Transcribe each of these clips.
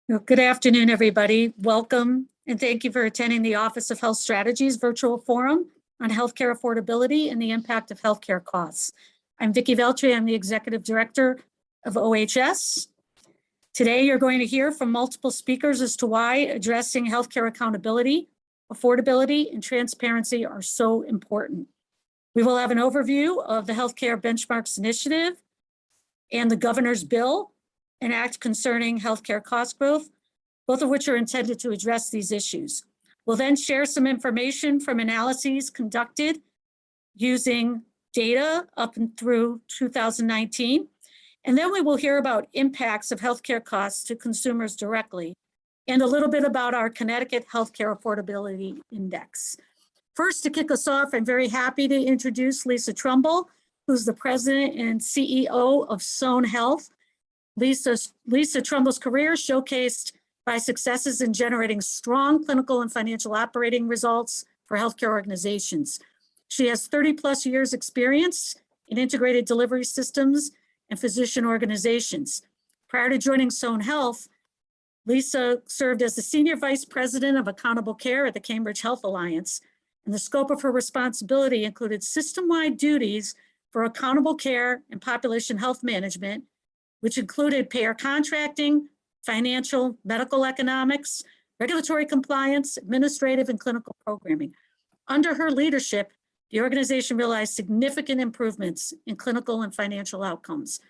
Well, good afternoon, everybody. Welcome, and thank you for attending the Office of Health Strategies virtual forum on healthcare affordability and the impact of healthcare costs. I'm Vicki Veltri. I'm the Executive Director of OHS. Today, you're going to hear from multiple speakers as to why addressing healthcare accountability, affordability, and transparency are so important. We will have an overview of the Healthcare Benchmarks Initiative and the Governor's Bill, an act concerning healthcare cost growth, both of which are intended to address these issues. We'll then share some information from analyses conducted using data up and through 2019. And then we will hear about impacts of healthcare costs to consumers directly, and a little bit about our Connecticut Healthcare Affordability Index. First, to kick us off, I'm very happy to introduce Lisa Trumbull, who's the president and CEO of Sohn Health. Lisa Trumbull's career showcased by successes in generating strong clinical and financial operating results for healthcare organizations. She has 30 plus years experience in integrated delivery systems and physician organizations. Prior to joining Sohn Health, Lisa served as the Senior Vice President of Accountable Care at the Cambridge Health Alliance, and the scope of her responsibility included system-wide duties for accountable care and population health management, which included payer contracting, financial, medical economics, regulatory compliance, administrative, and clinical programming. Under her leadership, the organization realized significant improvements in clinical and financial outcomes.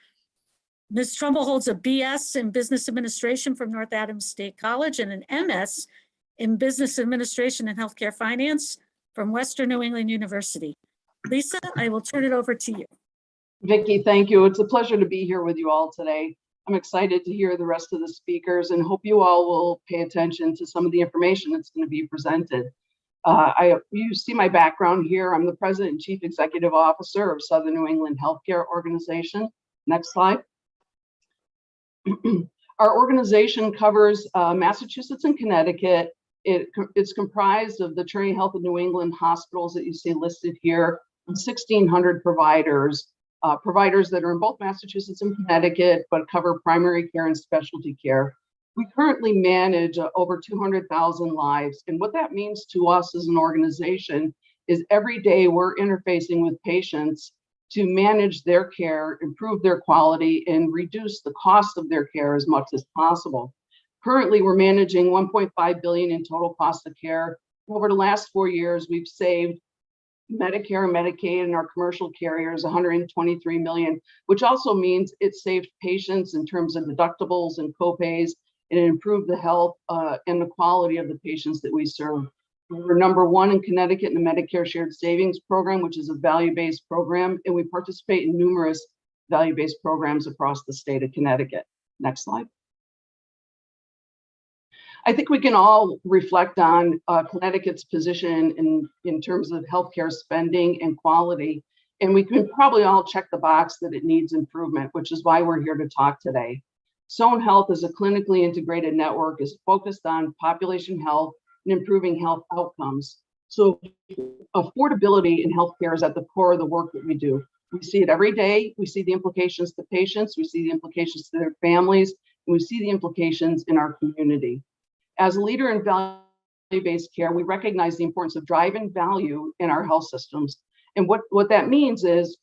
Ms. Trumbull holds a BS in Business Administration from North Adams State College and an MS in Business Administration and Healthcare Finance from Western New England University. Lisa, I will turn it over to you. Vicki, thank you. It's a pleasure to be here with you all today. I'm excited to hear the rest of the speakers and hope you all will pay attention to some of the information that's going to be presented. You see my background here. I'm the President and Chief Executive Officer of Southern New England Healthcare Organization. Next slide. Our organization covers Massachusetts and Connecticut. It's comprised of the Trinity Health of New England hospitals that you see listed here, and 1,600 providers. Providers that are in both Massachusetts and Connecticut, but cover primary care and specialty care. We currently manage over 200,000 lives. And what that means to us as an organization is every day we're interfacing with patients to manage their care, improve their quality, and reduce the cost of their care as much as possible. Currently, we're managing $1.5 billion in total cost of care. Over the last 4 years, we've saved Medicare and Medicaid and our commercial carriers $123 million, which also means it saved patients in terms of deductibles and copays, and it improved the health and the quality of the patients that we serve. We're number one in Connecticut in the Medicare Shared Savings Program, which is a value-based program, and we participate in numerous value-based programs across the state of Connecticut. Next slide. I think we can all reflect on Connecticut's position in terms of healthcare spending and quality, and we can probably all check the box that it needs improvement, which is why we're here to talk today. Sohn Health is a clinically integrated network, is focused on population health and improving health outcomes. So affordability in healthcare is at the core of the work that we do. We see it every day. We see the implications to patients, we see the implications to their families, and we see the implications in our community. As a leader in value-based care, we recognize the importance of driving value in our health systems. And what that means is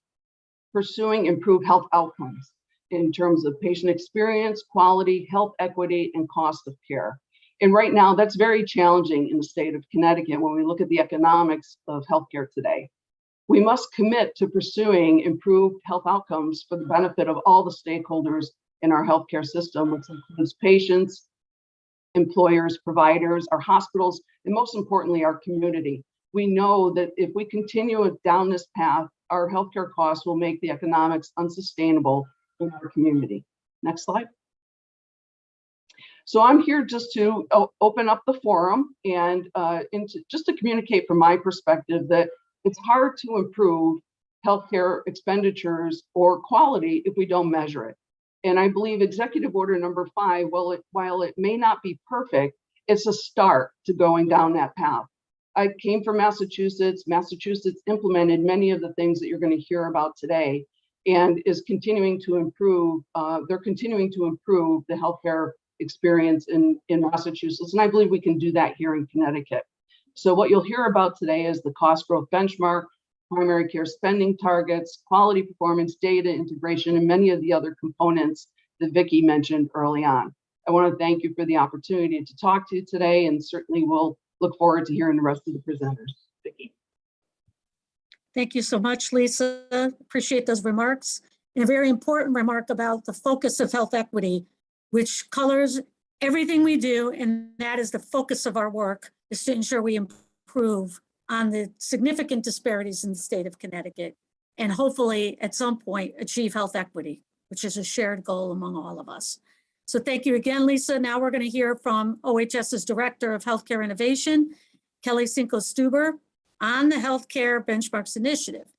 pursuing improved health outcomes in terms of patient experience, quality, health equity, and cost of care. And right now, that's very challenging in the state of Connecticut when we look at the economics of healthcare today. We must commit to pursuing improved health outcomes for the benefit of all the stakeholders in our healthcare system, which includes patients, employers, providers, our hospitals, and most importantly, our community. We know that if we continue down this path, our healthcare costs will make the economics unsustainable in our community. Next slide. So I'm here just to open up the forum and just to communicate from my perspective that it's hard to improve healthcare expenditures or quality if we don't measure it. And I believe Executive Order number 5, while it may not be perfect, it's a start to going down that path. I came from Massachusetts. Massachusetts implemented many of the things that you're going to hear about today and is continuing to improve. They're continuing to improve the healthcare experience in Massachusetts, and I believe we can do that here in Connecticut. So what you'll hear about today is the cost growth benchmark, primary care spending targets, quality performance data integration, and many of the other components that Vicki mentioned early on. I want to thank you for the opportunity to talk to you today, and certainly we'll look forward to hearing the rest of the presenters. Vicki. Thank you so much, Lisa. Appreciate those remarks. And a very important remark about the focus of health equity, which colors everything we do, and that is the focus of our work, is to ensure we improve on the significant disparities in the state of Connecticut, and hopefully at some point achieve health equity, which is a shared goal among all of us. So thank you again, Lisa. Now we're going to hear from OHS's Director of Healthcare Innovation, Kelly Cinco-Stuber, on the Healthcare Benchmarks Initiative.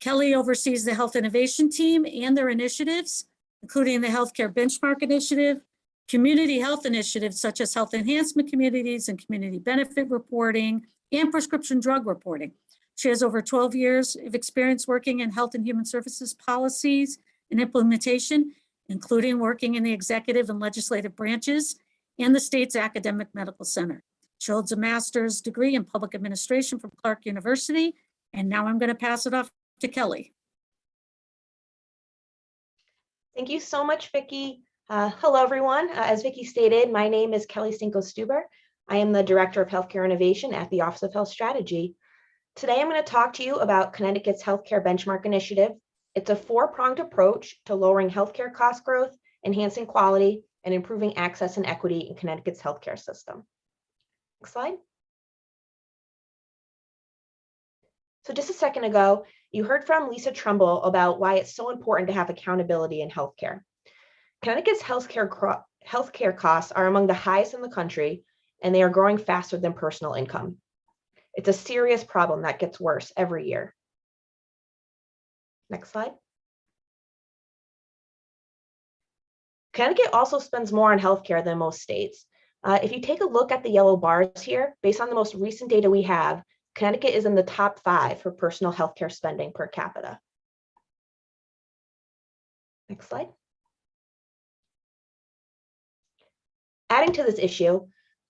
Kelly oversees the Health Innovation Team and their initiatives, including the Healthcare Benchmark Initiative, community health initiatives such as health enhancement communities and community benefit reporting, and prescription drug reporting. She has over 12 years of experience working in health and human services policies and implementation, including working in the executive and legislative branches and the state's academic medical center. She holds a master's degree in public administration from Clark University. And now I'm going to pass it off to Kelly. Thank you so much, Vicki. Hello, everyone. As Vicki stated, my name is Kelly Cinco-Stuber. I am the Director of Healthcare Innovation at the Office of Health Strategy. Today, I'm going to talk to you about Connecticut's Healthcare Benchmark Initiative. It's a four-pronged approach to lowering healthcare cost growth, enhancing quality, and improving access and equity in Connecticut's healthcare system. Next slide. So just a second ago, you heard from Lisa Trumbull about why it's so important to have accountability in healthcare. Connecticut's healthcare costs are among the highest in the country, and they are growing faster than personal income. It's a serious problem that gets worse every year. Next slide. Connecticut also spends more on healthcare than most states. If you take a look at the yellow bars here, based on the most recent data we have, Connecticut is in the top 5 for personal healthcare spending per capita. Next slide. Adding to this issue,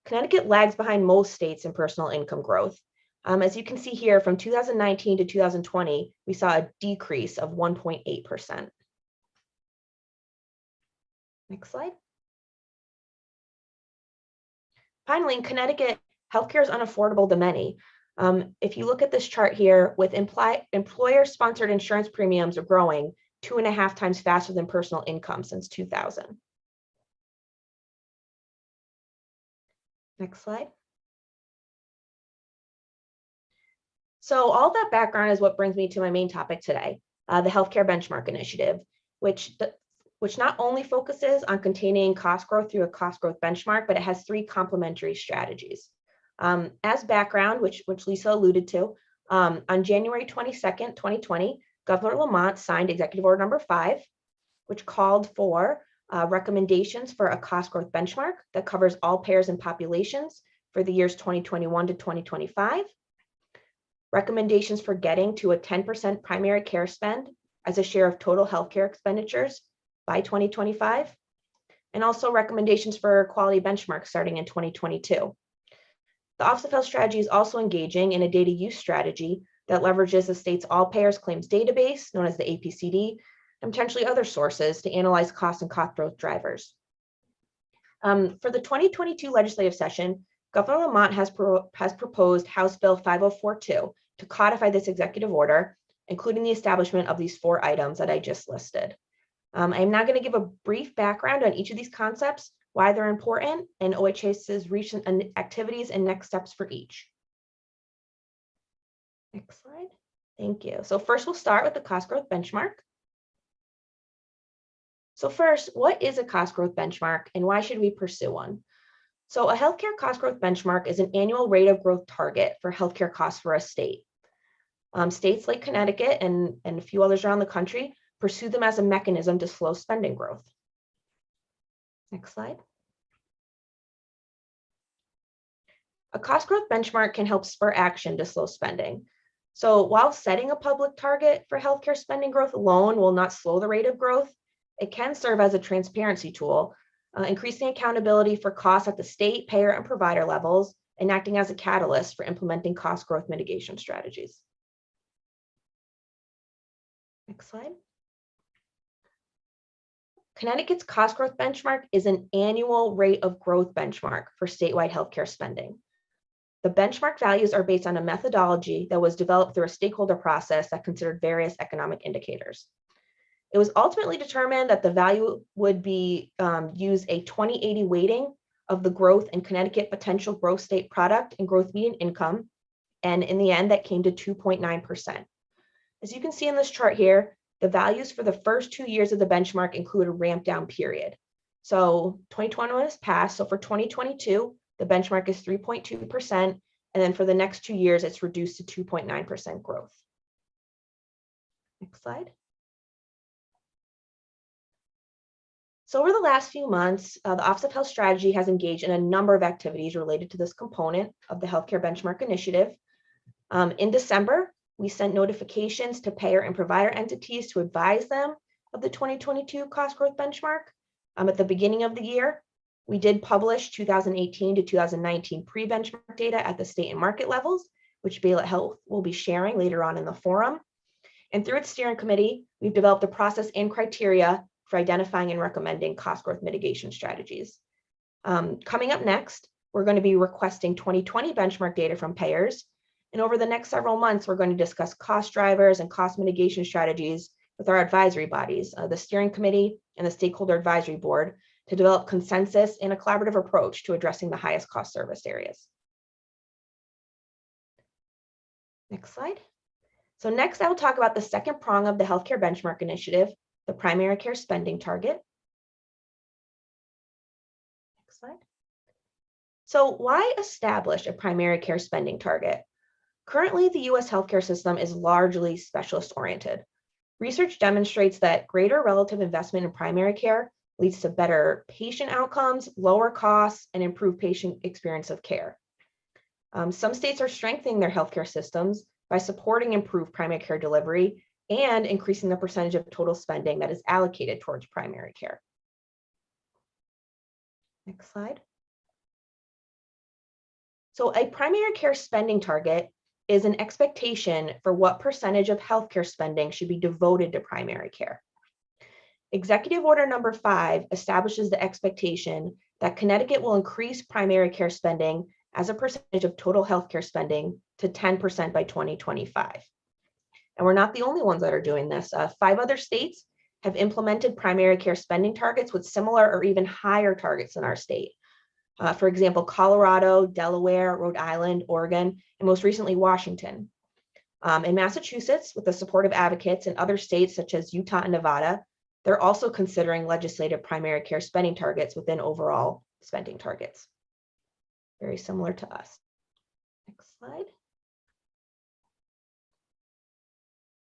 Connecticut lags behind most states in personal income growth. As you can see here, from 2019 to 2020, we saw a decrease of 1.8%. Next slide. Finally, in Connecticut, healthcare is unaffordable to many. If you look at this chart here, with employer-sponsored insurance premiums are growing 2.5 times faster than personal income since 2000. Next slide. So all that background is what brings me to my main topic today, the Healthcare Benchmark Initiative, which not only focuses on containing cost growth through a cost growth benchmark, but it has 3 complementary strategies. As background, which Lisa alluded to, on January 22nd, 2020, Governor Lamont signed Executive Order number 5, which called for recommendations for a cost growth benchmark that covers all payers and populations for the years 2021 to 2025, recommendations for getting to a 10% primary care spend as a share of total healthcare expenditures by 2025, and also recommendations for quality benchmarks starting in 2022. The Office of Health Strategy is also engaging in a data use strategy that leverages the state's all payers claims database, known as the APCD, and potentially other sources to analyze cost and cost growth drivers. For the 2022 legislative session, Governor Lamont has proposed House Bill 5042 to codify this executive order, including the establishment of these 4 items that I just listed. I'm now going to give a brief background on each of these concepts, why they're important, and OHS's recent activities and next steps for each. Next slide. Thank you. So first, we'll start with the cost growth benchmark. So first, what is a cost growth benchmark and why should we pursue one? So a healthcare cost growth benchmark is an annual rate of growth target for healthcare costs for a state. States like Connecticut and a few others around the country pursue them as a mechanism to slow spending growth. Next slide. A cost growth benchmark can help spur action to slow spending. So while setting a public target for healthcare spending growth alone will not slow the rate of growth, it can serve as a transparency tool increasing accountability for costs at the state, payer, and provider levels, and acting as a catalyst for implementing cost growth mitigation strategies. Next slide. Connecticut's cost growth benchmark is an annual rate of growth benchmark for statewide healthcare spending. The benchmark values are based on a methodology that was developed through a stakeholder process that considered various economic indicators. It was ultimately determined that the value would be use a 20/80 weighting of the growth in Connecticut potential gross state product and growth median income. And in the end, that came to 2.9%. As you can see in this chart here, the values for the first 2 years of the benchmark include a ramp down period. So 2021 has passed. So for 2022, the benchmark is 3.2%. And then for the next 2 years, it's reduced to 2.9% growth. Next slide. So over the last few months, the Office of Health Strategy has engaged in a number of activities related to this component of the Healthcare Benchmark Initiative. In December, we sent notifications to payer and provider entities to advise them of the 2022 cost growth benchmark. At the beginning of the year, we did publish 2018 to 2019 pre-benchmark data at the state and market levels, which Baylor Health will be sharing later on in the forum. And through its steering committee, we've developed a process and criteria for identifying and recommending cost growth mitigation strategies. Coming up next, we're going to be requesting 2020 benchmark data from payers. And over the next several months, we're going to discuss cost drivers and cost mitigation strategies with our advisory bodies, the steering committee and the stakeholder advisory board, to develop consensus and a collaborative approach to addressing the highest cost service areas. Next slide. So next, I will talk about the second prong of the Healthcare Benchmark Initiative, the primary care spending target. Next slide. So why establish a primary care spending target? Currently, the US healthcare system is largely specialist oriented. Research demonstrates that greater relative investment in primary care leads to better patient outcomes, lower costs, and improved patient experience of care. Some states are strengthening their healthcare systems by supporting improved primary care delivery and increasing the percentage of total spending that is allocated towards primary care. Next slide. So a primary care spending target is an expectation for what percentage of healthcare spending should be devoted to primary care. Executive Order number 5 establishes the expectation that Connecticut will increase primary care spending as a percentage of total healthcare spending to 10% by 2025. And we're not the only ones that are doing this. 5 other states have implemented primary care spending targets with similar or even higher targets than our state. For example, Colorado, Delaware, Rhode Island, Oregon, and most recently, Washington. In Massachusetts, with the support of advocates in other states such as Utah and Nevada, they're also considering legislative primary care spending targets within overall spending targets. Very similar to us. Next slide.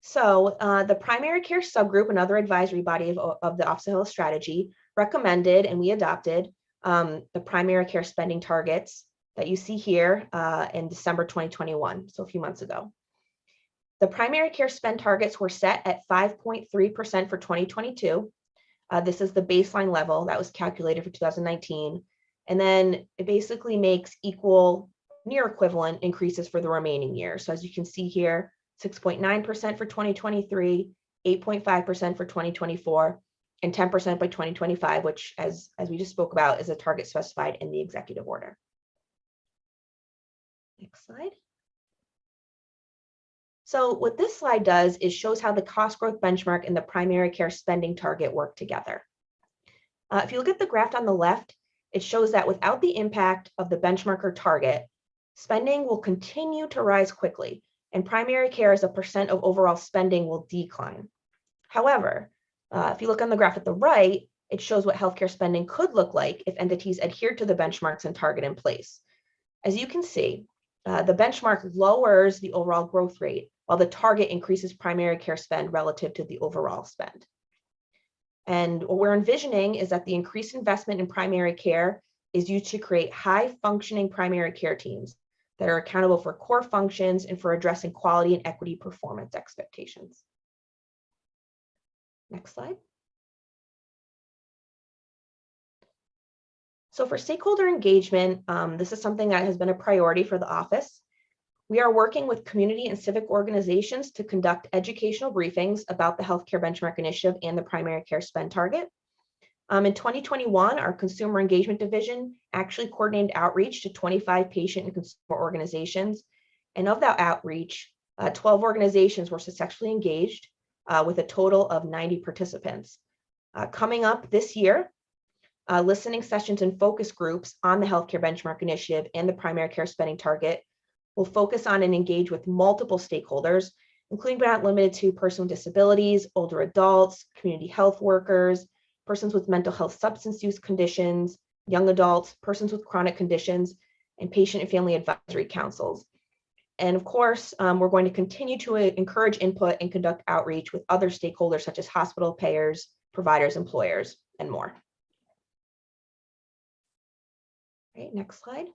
So the primary care subgroup, another advisory body of the Office of Health Strategy, recommended and we adopted the primary care spending targets that you see here in December 2021, so a few months ago. The primary care spend targets were set at 5.3% for 2022. This is the baseline level that was calculated for 2019. And then it basically makes equal, near equivalent increases for the remaining years. So as you can see here, 6.9% for 2023, 8.5% for 2024, and 10% by 2025, which as we just spoke about is a target specified in the executive order. Next slide. So what this slide does is shows how the cost growth benchmark and the primary care spending target work together. If you look at the graph on the left, it shows that without the impact of the benchmark or target, spending will continue to rise quickly, and primary care as a percent of overall spending will decline. However, if you look on the graph at the right, it shows what healthcare spending could look like if entities adhere to the benchmarks and target in place. As you can see, the benchmark lowers the overall growth rate, while the target increases primary care spend relative to the overall spend. And what we're envisioning is that the increased investment in primary care is used to create high-functioning primary care teams that are accountable for core functions and for addressing quality and equity performance expectations. Next slide. So for stakeholder engagement, this is something that has been a priority for the office. We are working with community and civic organizations to conduct educational briefings about the Healthcare Benchmark Initiative and the primary care spend target. In 2021, our Consumer Engagement Division actually coordinated outreach to 25 patient and consumer organizations. And of that outreach, 12 organizations were successfully engaged with a total of 90 participants. Coming up this year, listening sessions and focus groups on the Healthcare Benchmark Initiative and the primary care spending target will focus on and engage with multiple stakeholders, including but not limited to persons with disabilities, older adults, community health workers, persons with mental health substance use conditions, young adults, persons with chronic conditions, and patient and family advisory councils. And of course, we're going to continue to encourage input and conduct outreach with other stakeholders such as hospital payers, providers, employers, and more. All right, next slide.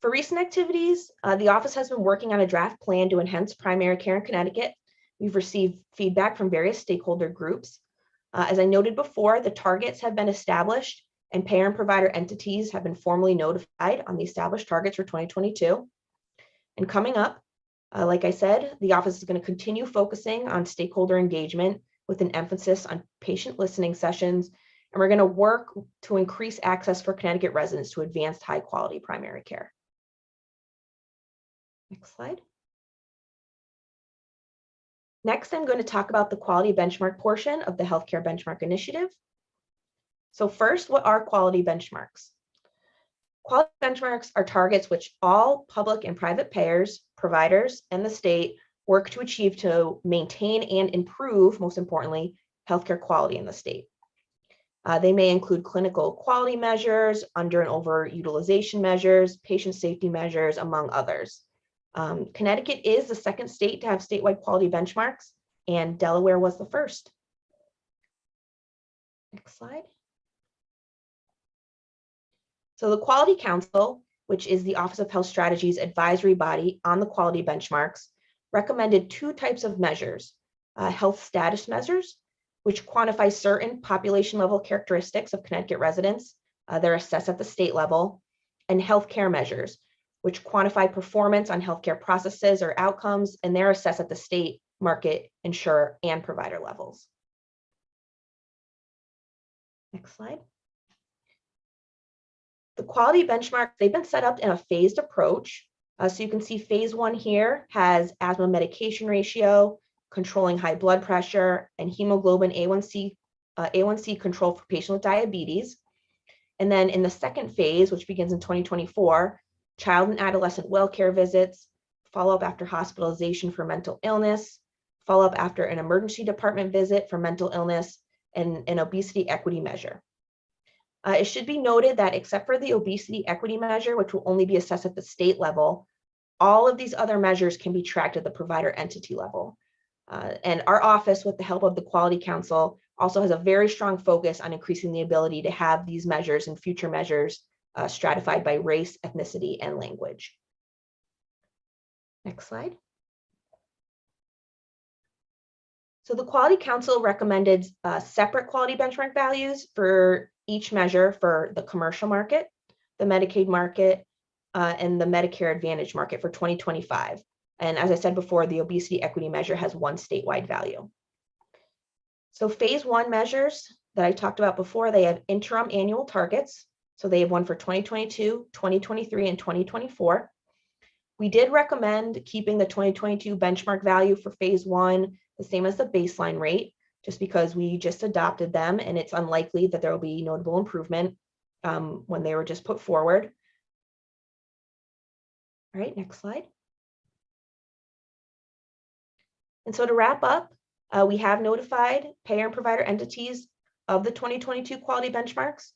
For recent activities, the office has been working on a draft plan to enhance primary care in Connecticut. We've received feedback from various stakeholder groups. As I noted before, the targets have been established and payer and provider entities have been formally notified on the established targets for 2022. And coming up, like I said, the office is going to continue focusing on stakeholder engagement with an emphasis on patient listening sessions. And we're going to work to increase access for Connecticut residents to advanced high quality primary care. Next slide. Next, I'm going to talk about the quality benchmark portion of the Healthcare Benchmark Initiative. So first, what are quality benchmarks? Quality benchmarks are targets which all public and private payers, providers, and the state work to achieve to maintain and improve, most importantly, healthcare quality in the state. They may include clinical quality measures, under and over utilization measures, patient safety measures, among others. Connecticut is the second state to have statewide quality benchmarks, and Delaware was the first. Next slide. So the Quality Council, which is the Office of Health Strategy's advisory body on the quality benchmarks, recommended two types of measures: health status measures, which quantify certain population level characteristics of Connecticut residents. They're assessed at the state level, and healthcare measures, which quantify performance on healthcare processes or outcomes, and they're assessed at the state, market, insurer, and provider levels. Next slide. The quality benchmarks, they've been set up in a phased approach. So you can see phase 1 here has asthma medication ratio, controlling high blood pressure, and hemoglobin A1C control for patients with diabetes. And then in the second phase, which begins in 2024, child and adolescent well care visits, follow-up after hospitalization for mental illness, follow-up after an emergency department visit for mental illness, and an obesity equity measure. It should be noted that except for the obesity equity measure, which will only be assessed at the state level, all of these other measures can be tracked at the provider entity level. And our office, with the help of the Quality Council, also has a very strong focus on increasing the ability to have these measures and future measures stratified by race, ethnicity, and language. Next slide. So the Quality Council recommended separate quality benchmark values for each measure for the commercial market, the Medicaid market, and the Medicare Advantage market for 2025. And as I said before, the obesity equity measure has one statewide value. So phase 1 measures that I talked about before, they have interim annual targets. So they have one for 2022, 2023, and 2024. We did recommend keeping the 2022 benchmark value for phase 1 the same as the baseline rate, just because we just adopted them and it's unlikely that there will be notable improvement when they were just put forward. All right, next slide. And so to wrap up, we have notified payer and provider entities of the 2022 quality benchmarks,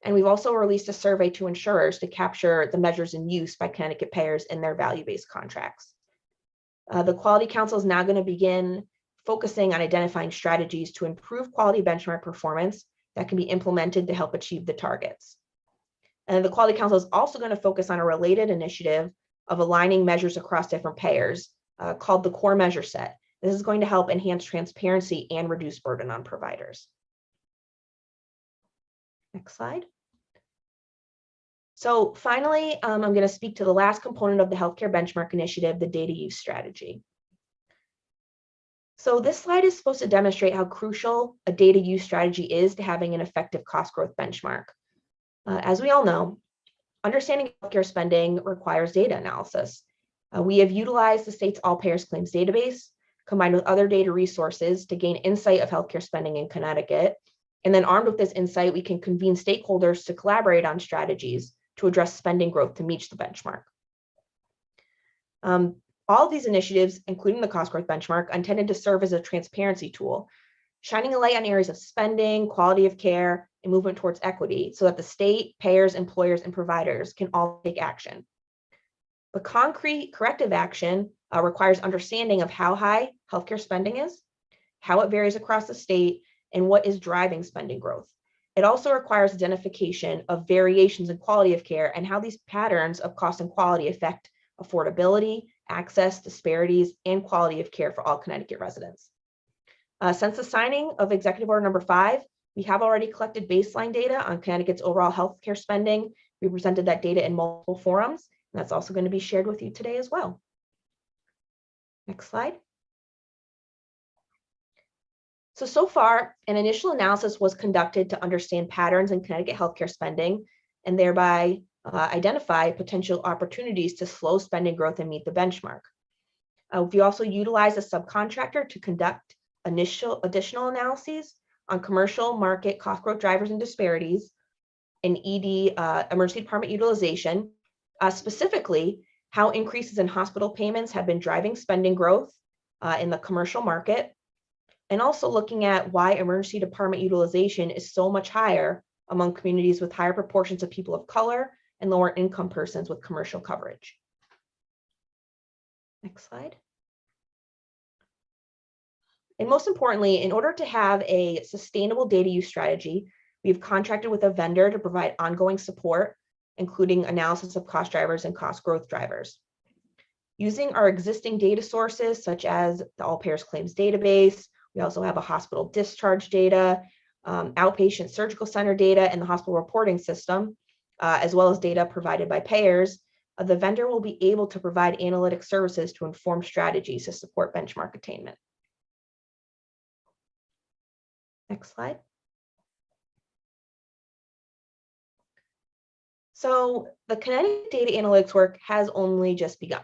and we've also released a survey to insurers to capture the measures in use by Connecticut payers in their value-based contracts. The Quality Council is now going to begin focusing on identifying strategies to improve quality benchmark performance that can be implemented to help achieve the targets. And the Quality Council is also going to focus on a related initiative of aligning measures across different payers called the Core Measure Set. This is going to help enhance transparency and reduce burden on providers. Next slide. So finally, I'm going to speak to the last component of the Healthcare Benchmark Initiative, the data use strategy. So this slide is supposed to demonstrate how crucial a data use strategy is to having an effective cost growth benchmark. As we all know, understanding healthcare spending requires data analysis. We have utilized the state's all payers claims database combined with other data resources to gain insight of healthcare spending in Connecticut. And then armed with this insight, we can convene stakeholders to collaborate on strategies to address spending growth to meet the benchmark. All of these initiatives, including the cost growth benchmark, are intended to serve as a transparency tool, shining a light on areas of spending, quality of care, and movement towards equity so that the state, payers, employers, and providers can all take action. But concrete corrective action requires understanding of how high healthcare spending is, how it varies across the state, and what is driving spending growth. It also requires identification of variations in quality of care and how these patterns of cost and quality affect affordability, access, disparities, and quality of care for all Connecticut residents. Since the signing of Executive Order number 5, we have already collected baseline data on Connecticut's overall healthcare spending. We presented that data in multiple forums, and that's also going to be shared with you today as well. Next slide. So far, an initial analysis was conducted to understand patterns in Connecticut healthcare spending and thereby identify potential opportunities to slow spending growth and meet the benchmark. We also utilized a subcontractor to conduct additional analyses on commercial market cost growth drivers and disparities in ED emergency department utilization, specifically how increases in hospital payments have been driving spending growth in the commercial market, and also looking at why emergency department utilization is so much higher among communities with higher proportions of people of color and lower income persons with commercial coverage. Next slide. And most importantly, in order to have a sustainable data use strategy, we've contracted with a vendor to provide ongoing support, including analysis of cost drivers and cost growth drivers. Using our existing data sources, such as the all payers claims database, we also have a hospital discharge data, outpatient surgical center data, and the hospital reporting system, as well as data provided by payers. The vendor will be able to provide analytic services to inform strategies to support benchmark attainment. Next slide. So the Connecticut data analytics work has only just begun.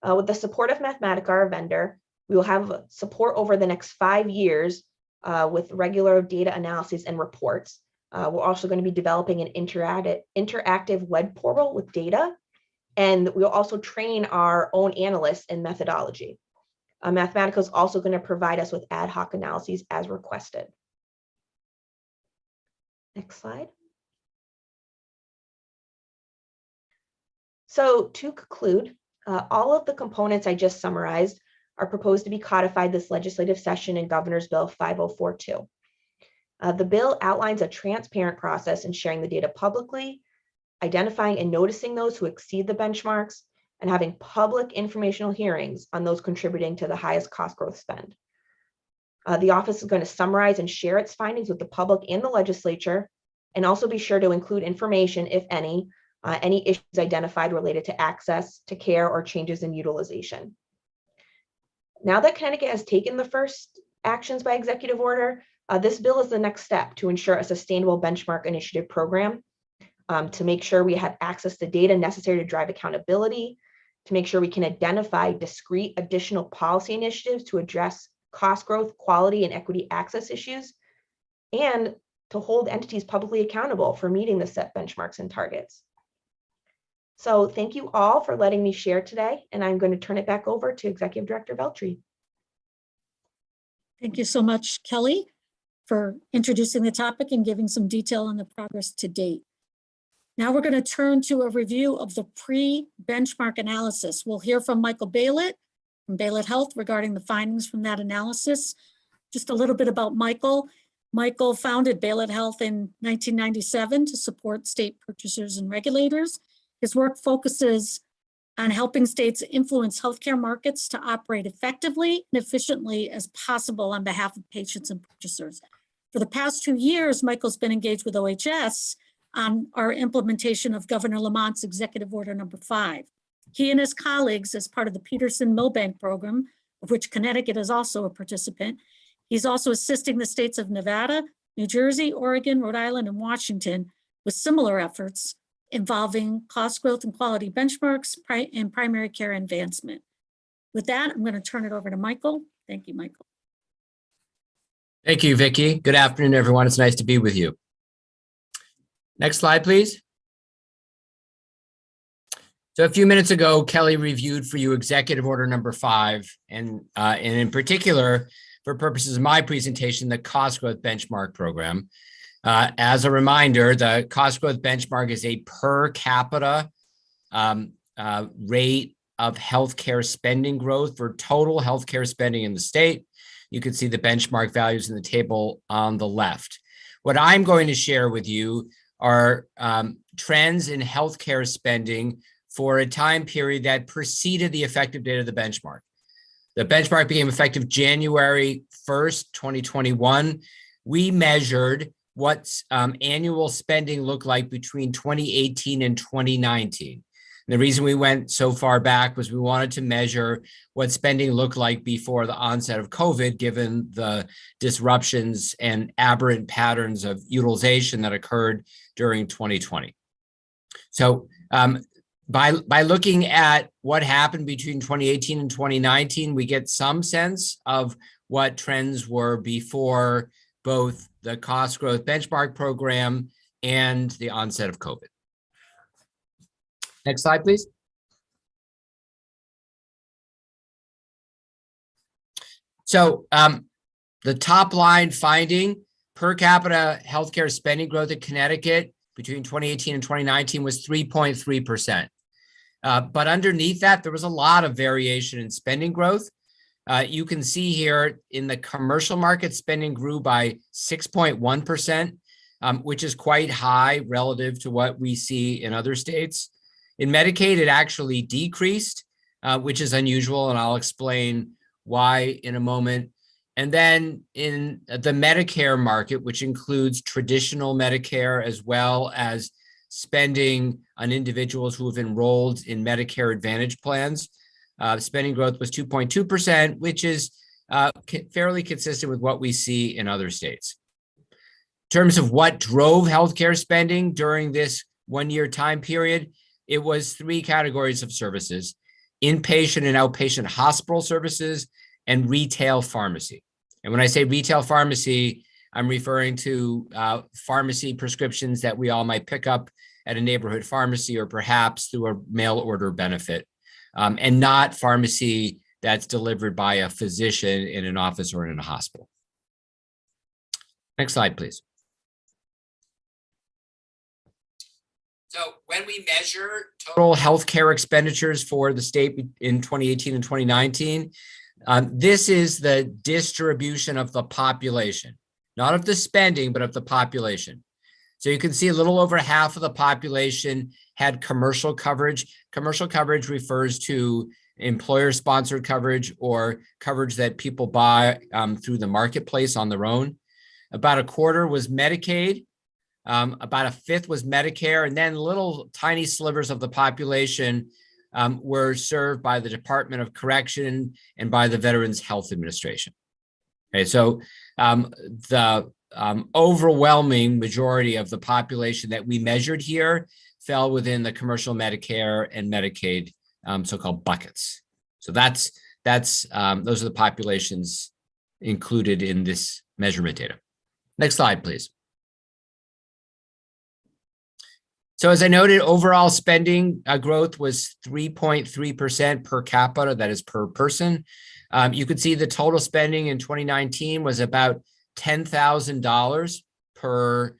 With the support of Mathematica, our vendor, we will have support over the next 5 years with regular data analyses and reports. We're also going to be developing an interactive web portal with data, and we'll also train our own analysts in methodology. Mathematica is also going to provide us with ad hoc analyses as requested. Next slide. So to conclude, all of the components I just summarized are proposed to be codified this legislative session in Governor's Bill 5042. The bill outlines a transparent process in sharing the data publicly, identifying and noticing those who exceed the benchmarks, and having public informational hearings on those contributing to the highest cost growth spend. The office is going to summarize and share its findings with the public and the legislature, and also be sure to include information, if any issues identified related to access to care or changes in utilization. Now that Connecticut has taken the first actions by executive order, this bill is the next step to ensure a sustainable benchmark initiative program, to make sure we have access to data necessary to drive accountability, to make sure we can identify discrete additional policy initiatives to address cost growth, quality, and equity access issues, and to hold entities publicly accountable for meeting the set benchmarks and targets. So thank you all for letting me share today, and I'm going to turn it back over to Executive Director Veltri. Thank you so much, Kelly, for introducing the topic and giving some detail on the progress to date. Now we're going to turn to a review of the pre-benchmark analysis. We'll hear from Michael Baylett from Baylett Health regarding the findings from that analysis. Just a little bit about Michael. Michael founded Baylett Health in 1997 to support state purchasers and regulators. His work focuses on helping states influence healthcare markets to operate effectively and efficiently as possible on behalf of patients and purchasers. For the past 2 years, Michael's been engaged with OHS on our implementation of Governor Lamont's Executive Order number 5. He and his colleagues, as part of the Peterson-Milbank program, of which Connecticut is also a participant, he's also assisting the states of Nevada, New Jersey, Oregon, Rhode Island, and Washington with similar efforts involving cost growth and quality benchmarks and primary care advancement. With that, I'm going to turn it over to Michael. Thank you, Michael. Thank you, Vicki. Good afternoon, everyone. It's nice to be with you. Next slide, please. So a few minutes ago, Kelly reviewed for you Executive Order number 5, and in particular, for purposes of my presentation, the Cost Growth Benchmark Program. As a reminder, the Cost Growth Benchmark is a per capita rate of healthcare spending growth for total healthcare spending in the state. You can see the benchmark values in the table on the left. What I'm going to share with you are trends in healthcare spending for a time period that preceded the effective date of the benchmark. The benchmark became effective January 1st, 2021. We measured what annual spending looked like between 2018 and 2019. And the reason we went so far back was we wanted to measure what spending looked like before the onset of COVID, given the disruptions and aberrant patterns of utilization that occurred during 2020. So by looking at what happened between 2018 and 2019, we get some sense of what trends were before both the Cost Growth Benchmark Program and the onset of COVID. Next slide, please. So the top line finding, per capita healthcare spending growth in Connecticut between 2018 and 2019 was 3.3%. But underneath that, there was a lot of variation in spending growth. You can see here in the commercial market, spending grew by 6.1%, which is quite high relative to what we see in other states. In Medicaid, it actually decreased, which is unusual, and I'll explain why in a moment. And then in the Medicare market, which includes traditional Medicare as well as spending on individuals who have enrolled in Medicare Advantage plans, spending growth was 2.2%, which is fairly consistent with what we see in other states. In terms of what drove healthcare spending during this one-year time period, it was 3 categories of services: inpatient and outpatient hospital services and retail pharmacy. And when I say retail pharmacy, I'm referring to pharmacy prescriptions that we all might pick up at a neighborhood pharmacy or perhaps through a mail order benefit, and not pharmacy that's delivered by a physician in an office or in a hospital. Next slide, please. So when we measure total healthcare expenditures for the state in 2018 and 2019, this is the distribution of the population, not of the spending, but of the population. So you can see a little over half of the population had commercial coverage. Commercial coverage refers to employer-sponsored coverage or coverage that people buy through the marketplace on their own. About a quarter was Medicaid. About a fifth was Medicare, and then little tiny slivers of the population were served by the Department of Correction and by the Veterans Health Administration. Okay, so the overwhelming majority of the population that we measured here fell within the commercial Medicare and Medicaid so-called buckets. So those are the populations included in this measurement data. Next slide, please. So as I noted, overall spending growth was 3.3% per capita, that is per person. You could see the total spending in 2019 was about $10,000 per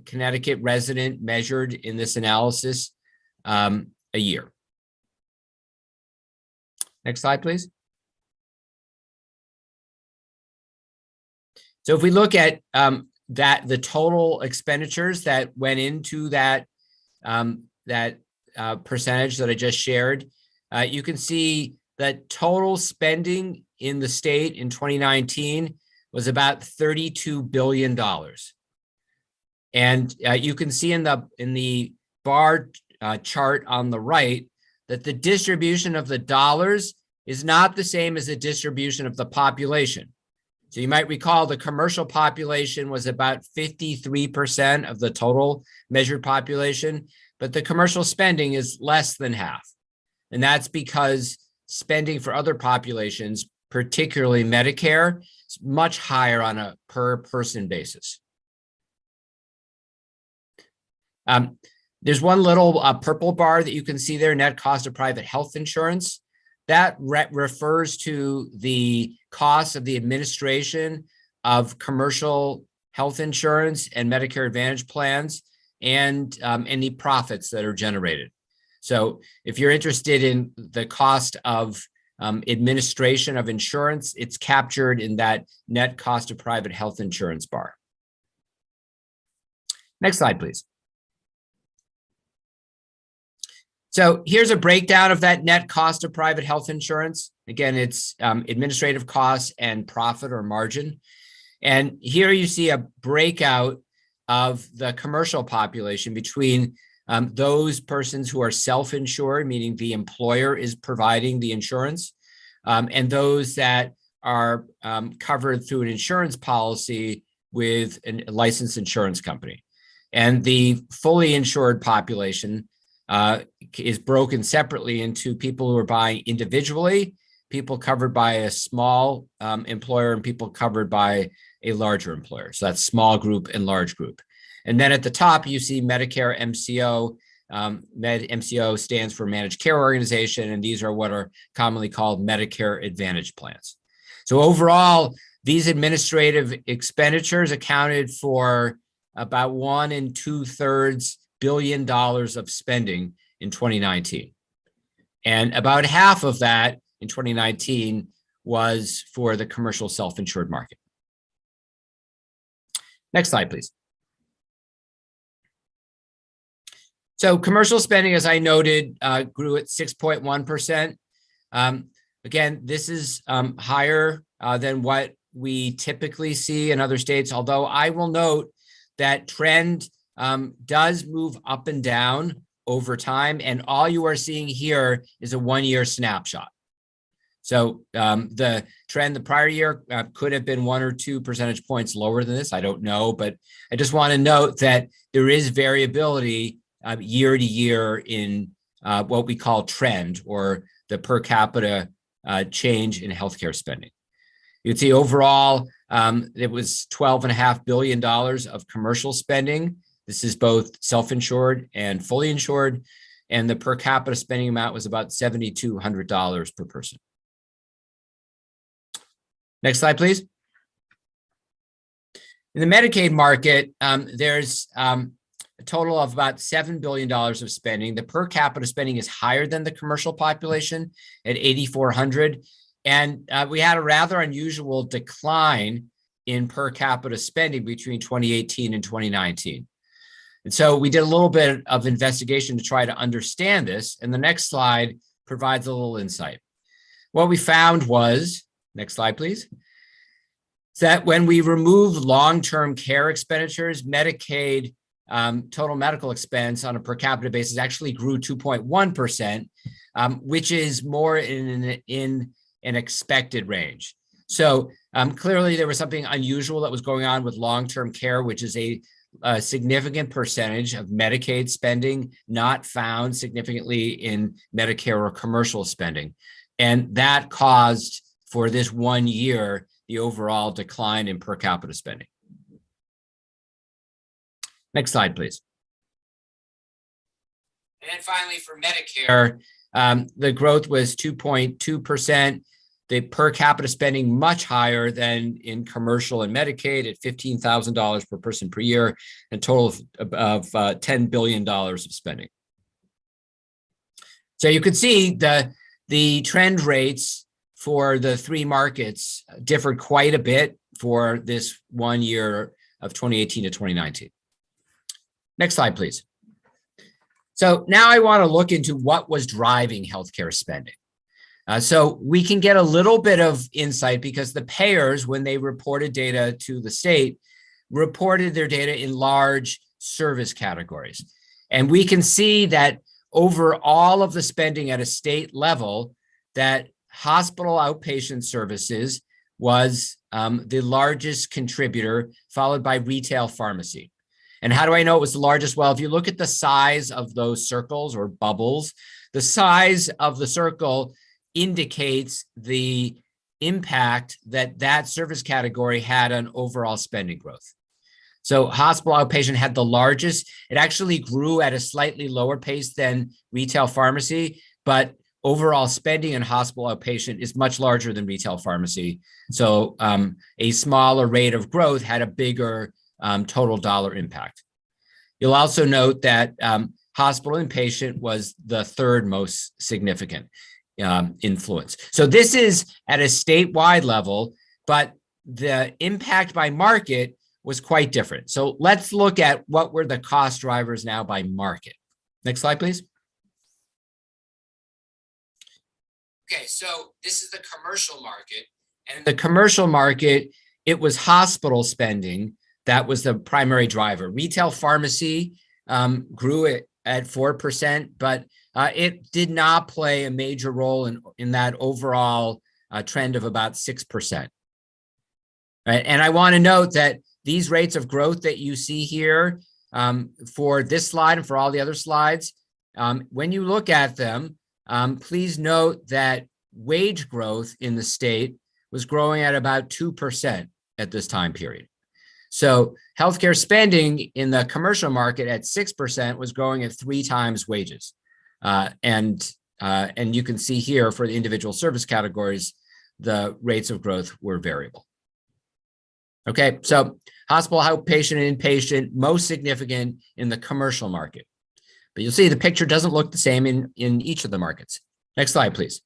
Connecticut resident measured in this analysis a year. Next slide, please. So if we look at the total expenditures that went into that percentage that I just shared, you can see that total spending in the state in 2019 was about $32 billion. And you can see in the bar chart on the right that the distribution of the dollars is not the same as the distribution of the population. So you might recall the commercial population was about 53% of the total measured population, but the commercial spending is less than half. And that's because spending for other populations, particularly Medicare, is much higher on a per person basis. There's one little purple bar that you can see there, net cost of private health insurance. That refers to the cost of the administration of commercial health insurance and Medicare Advantage plans and any profits that are generated. So if you're interested in the cost of administration of insurance, it's captured in that net cost of private health insurance bar. Next slide, please. So here's a breakdown of that net cost of private health insurance. Again, it's administrative costs and profit or margin. And here you see a breakout of the commercial population between those persons who are self-insured, meaning the employer is providing the insurance, and those that are covered through an insurance policy with a licensed insurance company. And the fully insured population is broken separately into people who are buying individually, people covered by a small employer, and people covered by a larger employer. So that's small group and large group. And then at the top, you see Medicare MCO. MCO stands for Managed Care Organization, and these are what are commonly called Medicare Advantage plans. So overall, these administrative expenditures accounted for about 1 2/3 billion dollars of spending in 2019. And about half of that in 2019 was for the commercial self-insured market. Next slide, please. So commercial spending, as I noted, grew at 6.1%. Again, this is higher than what we typically see in other states, although I will note that trend does move up and down over time, and all you are seeing here is a one-year snapshot. So the trend the prior year could have been 1 or 2 percentage points lower than this. I don't know, but I just want to note that there is variability year to year in what we call trend, or the per capita change in healthcare spending. You can see overall, it was $12.5 billion of commercial spending. This is both self-insured and fully insured, and the per capita spending amount was about $7,200 per person. Next slide, please. In the Medicaid market, there's a total of about $7 billion of spending. The per capita spending is higher than the commercial population at $8,400. And we had a rather unusual decline in per capita spending between 2018 and 2019. And so we did a little bit of investigation to try to understand this. And the next slide provides a little insight. What we found was, next slide, please, that when we removed long-term care expenditures, Medicaid total medical expense on a per capita basis actually grew 2.1%, which is more in an expected range. So clearly there was something unusual that was going on with long-term care, which is a significant percentage of Medicaid spending not found significantly in Medicare or commercial spending. And that caused, for this 1 year, the overall decline in per capita spending. Next slide, please. And then finally, for Medicare, the growth was 2.2%. The per capita spending much higher than in commercial and Medicaid at $15,000 per person per year, and a total of $10 billion of spending. So you can see the trend rates for the 3 markets differed quite a bit for this 1 year of 2018 to 2019. Next slide, please. So now I want to look into what was driving healthcare spending. So we can get a little bit of insight because the payers, when they reported data to the state, reported their data in large service categories. And we can see that over all of the spending at a state level, that hospital outpatient services was the largest contributor, followed by retail pharmacy. And how do I know it was the largest? Well, if you look at the size of those circles or bubbles, the size of the circle indicates the impact that that service category had on overall spending growth. So hospital outpatient had the largest. It actually grew at a slightly lower pace than retail pharmacy, but overall spending in hospital outpatient is much larger than retail pharmacy. So a smaller rate of growth had a bigger total dollar impact. You'll also note that hospital inpatient was the third most significant influence. So this is at a statewide level, but the impact by market was quite different. So let's look at what were the cost drivers now by market. Next slide, please. Okay, so this is the commercial market. And in the commercial market, it was hospital spending that was the primary driver. Retail pharmacy grew at 4%, but it did not play a major role in that overall trend of about 6%. Right? And I want to note that these rates of growth that you see here for this slide and for all the other slides, when you look at them, please note that wage growth in the state was growing at about 2% at this time period. So healthcare spending in the commercial market at 6% was growing at 3 times wages. And you can see here for the individual service categories, the rates of growth were variable. Okay, so hospital outpatient and inpatient, most significant in the commercial market. But you'll see the picture doesn't look the same in each of the markets. Next slide, please.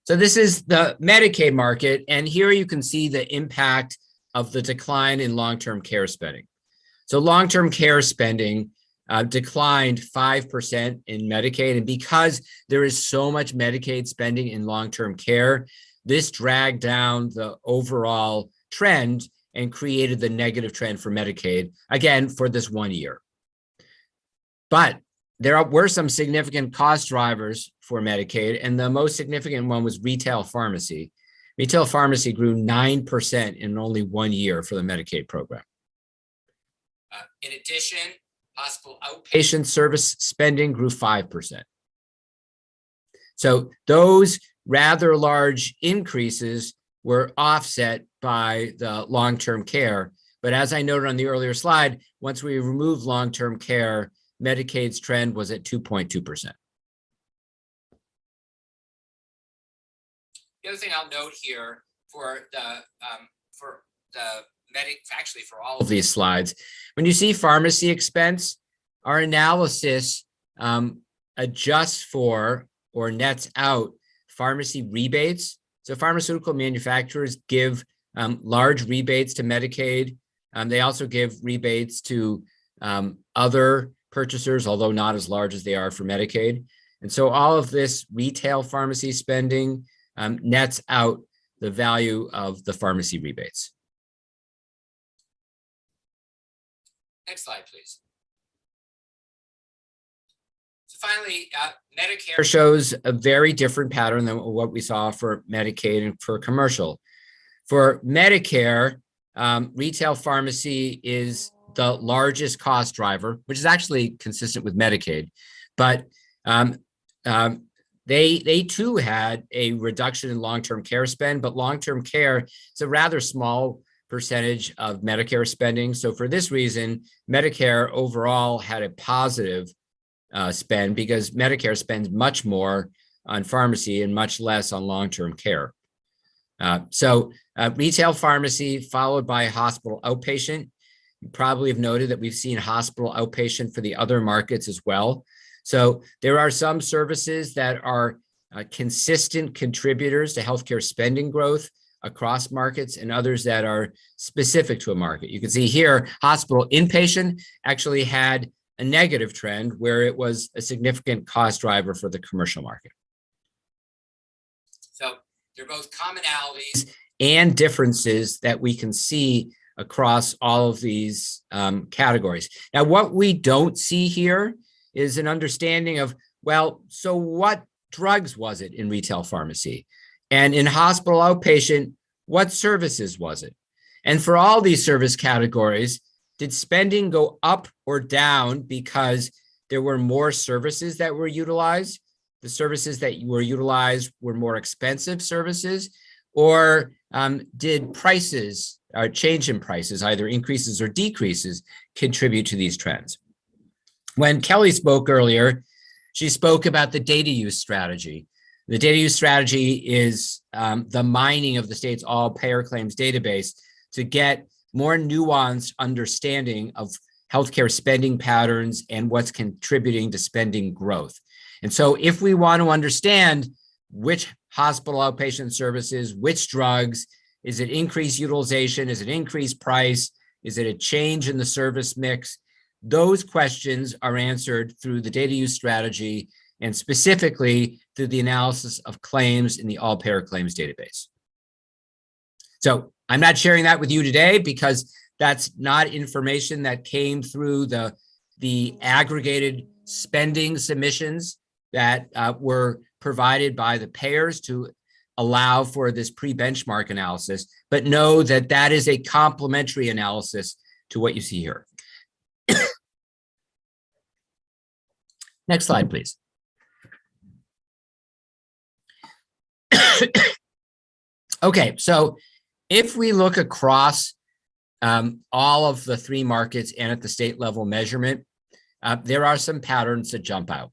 So this is the Medicaid market, and here you can see the impact of the decline in long-term care spending. So long-term care spending declined 5% in Medicaid, and because there is so much Medicaid spending in long-term care, this dragged down the overall trend and created the negative trend for Medicaid, again, for this 1 year. But there were some significant cost drivers for Medicaid, and the most significant one was retail pharmacy. Retail pharmacy grew 9% in only 1 year for the Medicaid program. In addition, hospital outpatient service spending grew 5%. So those rather large increases were offset by the long-term care. But as I noted on the earlier slide, once we removed long-term care, Medicaid's trend was at 2.2%. The other thing I'll note here for all of these slides, when you see pharmacy expense, our analysis adjusts for or nets out pharmacy rebates. So pharmaceutical manufacturers give large rebates to Medicaid. They also give rebates to other purchasers, although not as large as they are for Medicaid. And so all of this retail pharmacy spending nets out the value of the pharmacy rebates. Next slide, please. So finally, Medicare shows a very different pattern than what we saw for Medicaid and for commercial. For Medicare, retail pharmacy is the largest cost driver, which is actually consistent with Medicaid, but they too had a reduction in long-term care spend, but long-term care is a rather small percentage of Medicare spending. So for this reason, Medicare overall had a positive spend because Medicare spends much more on pharmacy and much less on long-term care. So retail pharmacy followed by hospital outpatient. You probably have noted that we've seen hospital outpatient for the other markets as well. So there are some services that are consistent contributors to healthcare spending growth across markets and others that are specific to a market. You can see here, hospital inpatient actually had a negative trend where it was a significant cost driver for the commercial market. They're both commonalities and differences that we can see across all of these categories. Now, what we don't see here is an understanding of, well, so what drugs was it in retail pharmacy? And in hospital outpatient, what services was it? And for all these service categories, did spending go up or down because there were more services that were utilized? The services that were utilized were more expensive services, or did prices, change in prices, either increases or decreases, contribute to these trends? When Kelly spoke earlier, she spoke about the data use strategy. The data use strategy is the mining of the state's all payer claims database to get more nuanced understanding of healthcare spending patterns and what's contributing to spending growth. And so if we want to understand which hospital outpatient services, which drugs, is it increased utilization? Is it increased price? Is it a change in the service mix? Those questions are answered through the data use strategy and specifically through the analysis of claims in the all payer claims database. So I'm not sharing that with you today because that's not information that came through the aggregated spending submissions that were provided by the payers to allow for this pre-benchmark analysis, but know that that is a complementary analysis to what you see here. Next slide, please. Okay, so if we look across all of the three markets and at the state level measurement, there are some patterns that jump out.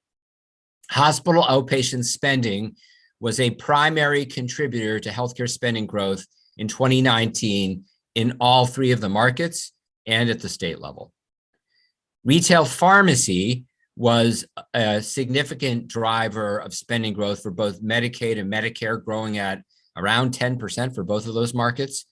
Hospital outpatient spending was a primary contributor to healthcare spending growth in 2019 in all three of the markets and at the state level. Retail pharmacy was a significant driver of spending growth for both Medicaid and Medicare, growing at around 10% for both of those markets.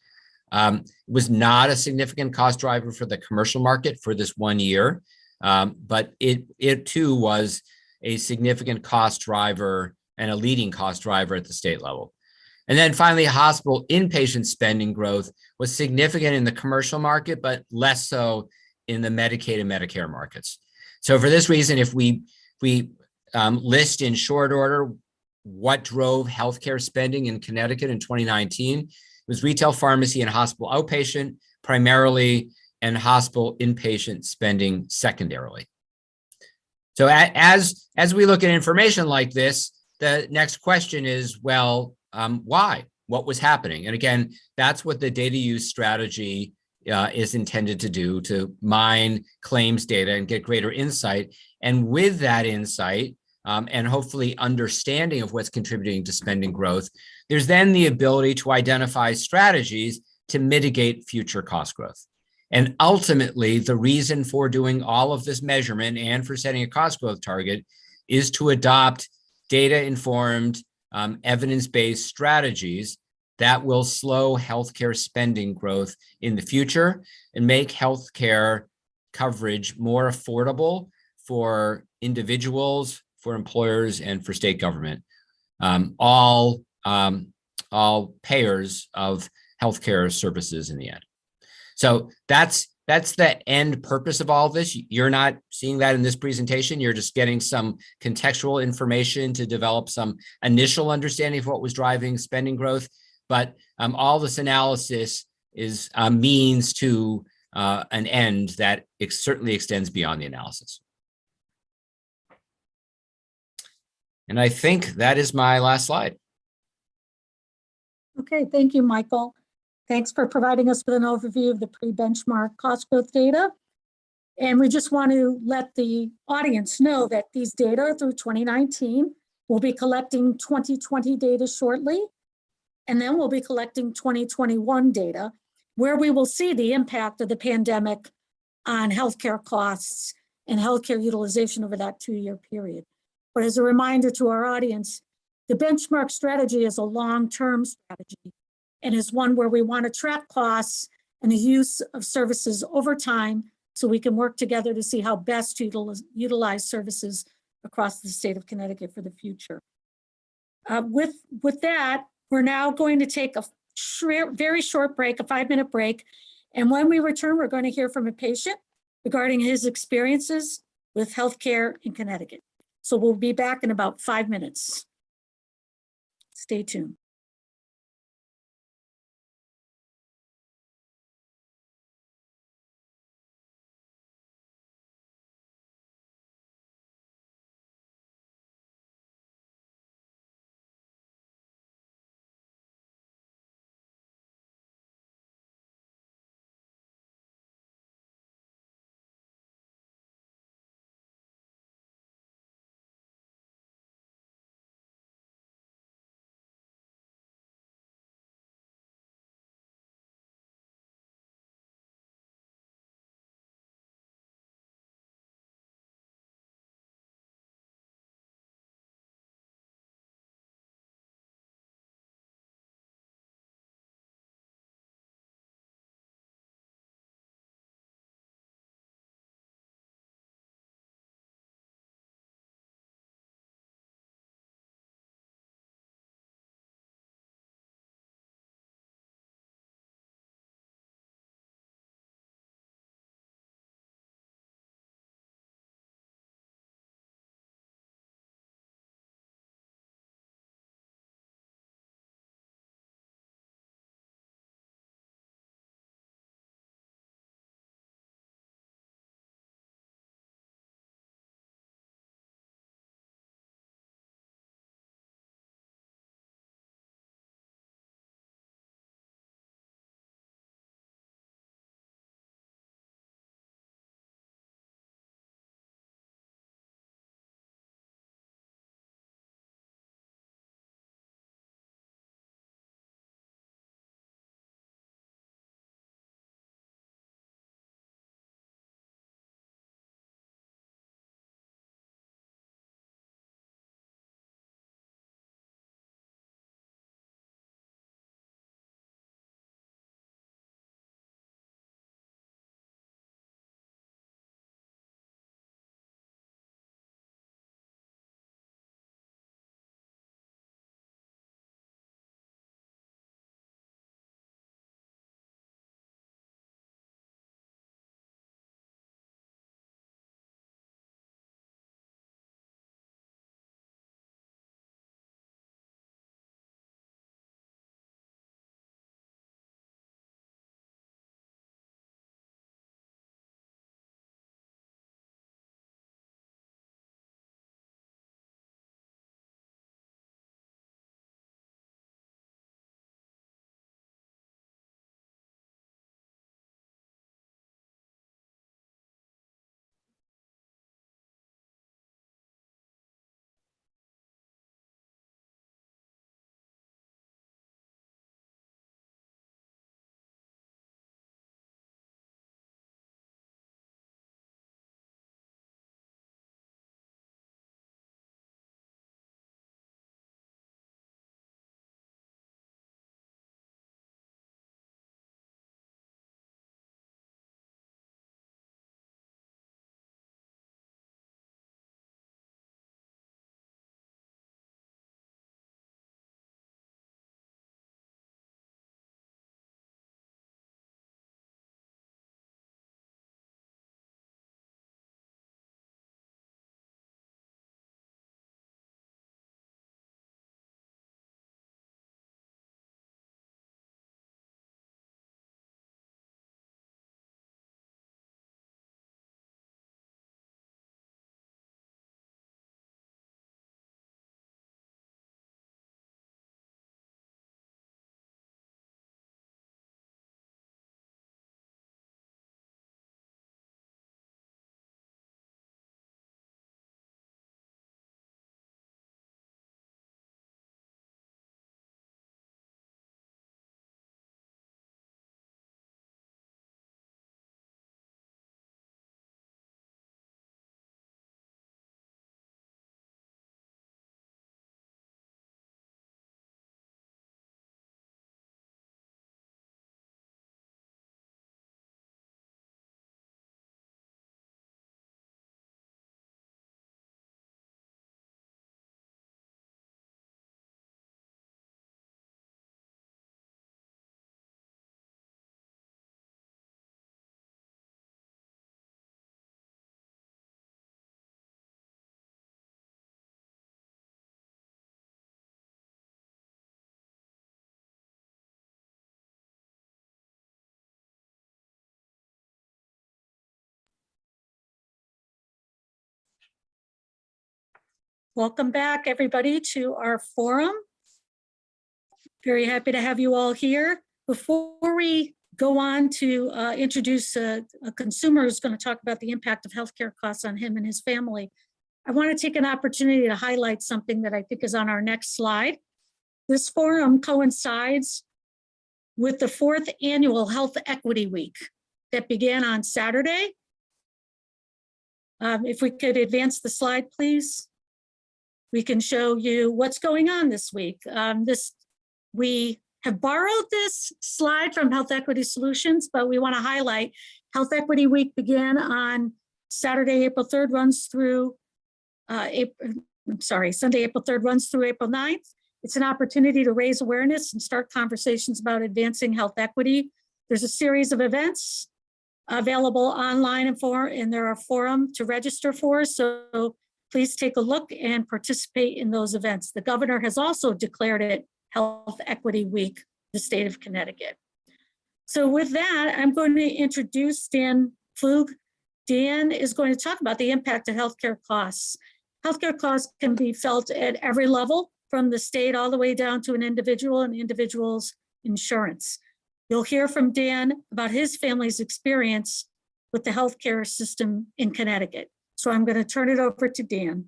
It was not a significant cost driver for the commercial market for this 1 year, but it too was a significant cost driver and a leading cost driver at the state level. And then finally, hospital inpatient spending growth was significant in the commercial market, but less so in the Medicaid and Medicare markets. So for this reason, if we list in short order what drove healthcare spending in Connecticut in 2019, it was retail pharmacy and hospital outpatient primarily, and hospital inpatient spending secondarily. So as we look at information like this, the next question is, well, why? What was happening? And again, that's what the data use strategy is intended to do, to mine claims data and get greater insight. And with that insight and hopefully understanding of what's contributing to spending growth, there's then the ability to identify strategies to mitigate future cost growth. And ultimately, the reason for doing all of this measurement and for setting a cost growth target is to adopt data-informed, evidence-based strategies that will slow healthcare spending growth in the future and make healthcare coverage more affordable for individuals, for employers, and for state government, all payers of healthcare services in the end. So that's the end purpose of all this. You're not seeing that in this presentation. You're just getting some contextual information to develop some initial understanding of what was driving spending growth. But all this analysis is a means to an end that certainly extends beyond the analysis. And I think that is my last slide. Okay, thank you, Michael. Thanks for providing us with an overview of the pre-benchmark cost growth data. And we just want to let the audience know that these data through 2019, we'll be collecting 2020 data shortly, and then we'll be collecting 2021 data, where we will see the impact of the pandemic on healthcare costs and healthcare utilization over that 2-year period. But as a reminder to our audience, the benchmark strategy is a long-term strategy and is one where we want to track costs and the use of services over time so we can work together to see how best to utilize services across the state of Connecticut for the future. With that, We're now going to take a very short break, a 5-minute break. And when we return, we're going to hear from a patient regarding his experiences with healthcare in Connecticut. So we'll be back in about 5 minutes. Stay tuned. Welcome back, everybody, to our forum. Very happy to have you all here. Before we go on to introduce a consumer who's going to talk about the impact of healthcare costs on him and his family, I want to take an opportunity to highlight something that I think is on our next slide. This forum coincides with the 4th annual Health Equity Week that began on Saturday. If we could advance the slide, please. We can show you what's going on this week. We have borrowed this slide from Health Equity Solutions, but we want to highlight Health Equity Week began on Saturday, April 3rd, runs through Sunday, April 3rd, runs through April 9th. It's an opportunity to raise awareness and start conversations about advancing health equity. There's a series of events available online and there are forums to register for. So please take a look and participate in those events. The governor has also declared it Health Equity Week, the state of Connecticut. So with that, I'm going to introduce Dan Flug. Dan is going to talk about the impact of healthcare costs. Healthcare costs can be felt at every level, from the state all the way down to an individual and individual's insurance. You'll hear from Dan about his family's experience with the healthcare system in Connecticut. So I'm going to turn it over to Dan.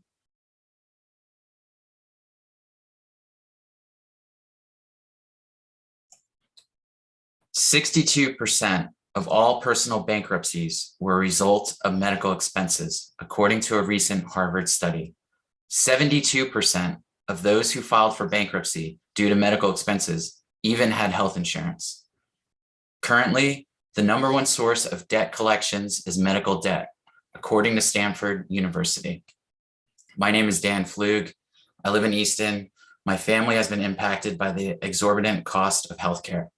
"62% of all personal bankruptcies were a result of medical expenses, according to a recent Harvard study. 72% of those who filed for bankruptcy due to medical expenses even had health insurance. Currently, the #1 source of debt collections is medical debt, according to Stanford University." My name is Dan Flug. I live in Easton. My family has been impacted by the exorbitant cost of healthcare.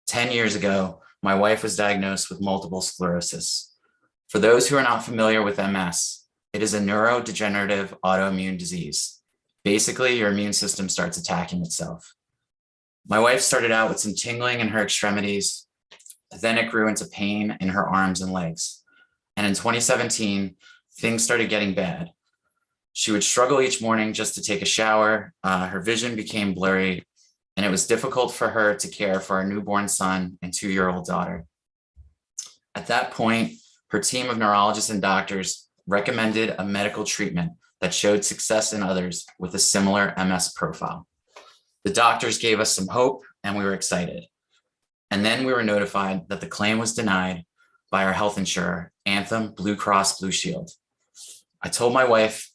10 years ago, my wife was diagnosed with multiple sclerosis. For those who are not familiar with MS, it is a neurodegenerative autoimmune disease. Basically, your immune system starts attacking itself. My wife started out with some tingling in her extremities, then it grew into pain in her arms and legs. And in 2017, things started getting bad. She would struggle each morning just to take a shower. Her vision became blurry, and it was difficult for her to care for our newborn son and 2-year-old daughter. At that point, her team of neurologists and doctors recommended a medical treatment that showed success in others with a similar MS profile. The doctors gave us some hope, and we were excited. And then we were notified that the claim was denied by our health insurer, Anthem Blue Cross Blue Shield. I told my wife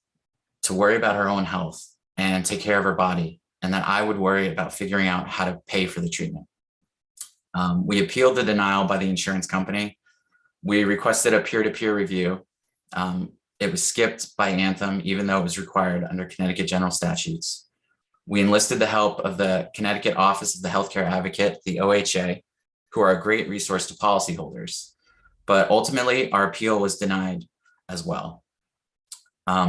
to worry about her own health and take care of her body, and that I would worry about figuring out how to pay for the treatment. We appealed the denial by the insurance company. We requested a peer-to-peer review. It was skipped by Anthem, even though it was required under Connecticut general statutes. We enlisted the help of the Connecticut Office of the Healthcare Advocate, the OHA, who are a great resource to policyholders. But ultimately, our appeal was denied as well.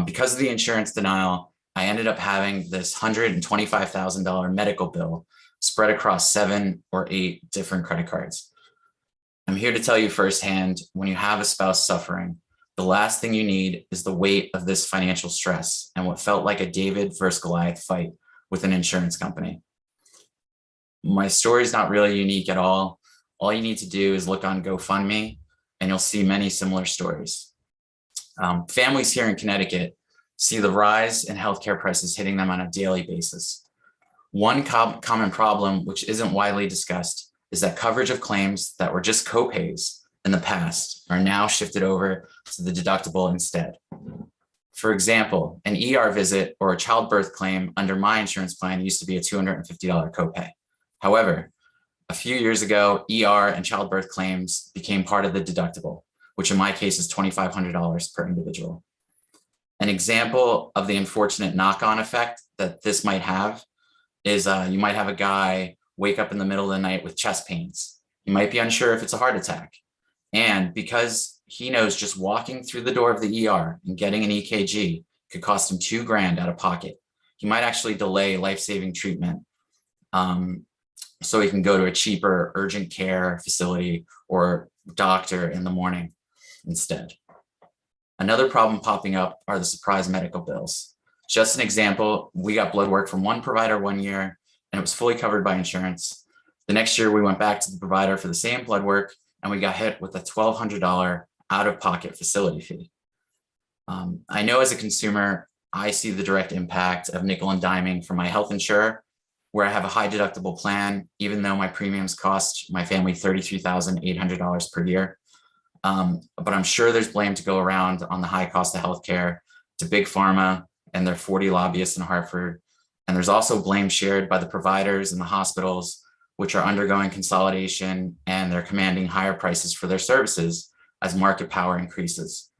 Because of the insurance denial, I ended up having this $125,000 medical bill spread across 7 or 8 different credit cards. I'm here to tell you firsthand, when you have a spouse suffering, the last thing you need is the weight of this financial stress and what felt like a David versus Goliath fight with an insurance company. My story is not really unique at all. All you need to do is look on GoFundMe, and you'll see many similar stories. Families here in Connecticut see the rise in healthcare prices hitting them on a daily basis. One common problem, which isn't widely discussed, is that coverage of claims that were just copays in the past are now shifted over to the deductible instead. For example, an ER visit or a childbirth claim under my insurance plan used to be a $250 copay. However, a few years ago, ER and childbirth claims became part of the deductible, which in my case is $2,500 per individual. An example of the unfortunate knock-on effect that this might have is you might have a guy wake up in the middle of the night with chest pains. He might be unsure if it's a heart attack. And because he knows just walking through the door of the ER and getting an EKG could cost him $2,000 out of pocket, he might actually delay life-saving treatment so he can go to a cheaper urgent care facility or doctor in the morning instead. Another problem popping up are the surprise medical bills. Just an example, we got blood work from one provider one year and it was fully covered by insurance. The next year we went back to the provider for the same blood work and we got hit with a $1,200 out-of-pocket facility fee. I know as a consumer, I see the direct impact of nickel and diming from my health insurer, where I have a high deductible plan, even though my premiums cost my family $33,800 per year. But I'm sure there's blame to go around on the high cost of healthcare to Big Pharma and their 40 lobbyists in Hartford. And there's also blame shared by the providers and the hospitals, which are undergoing consolidation and they're commanding higher prices for their services as market power increases.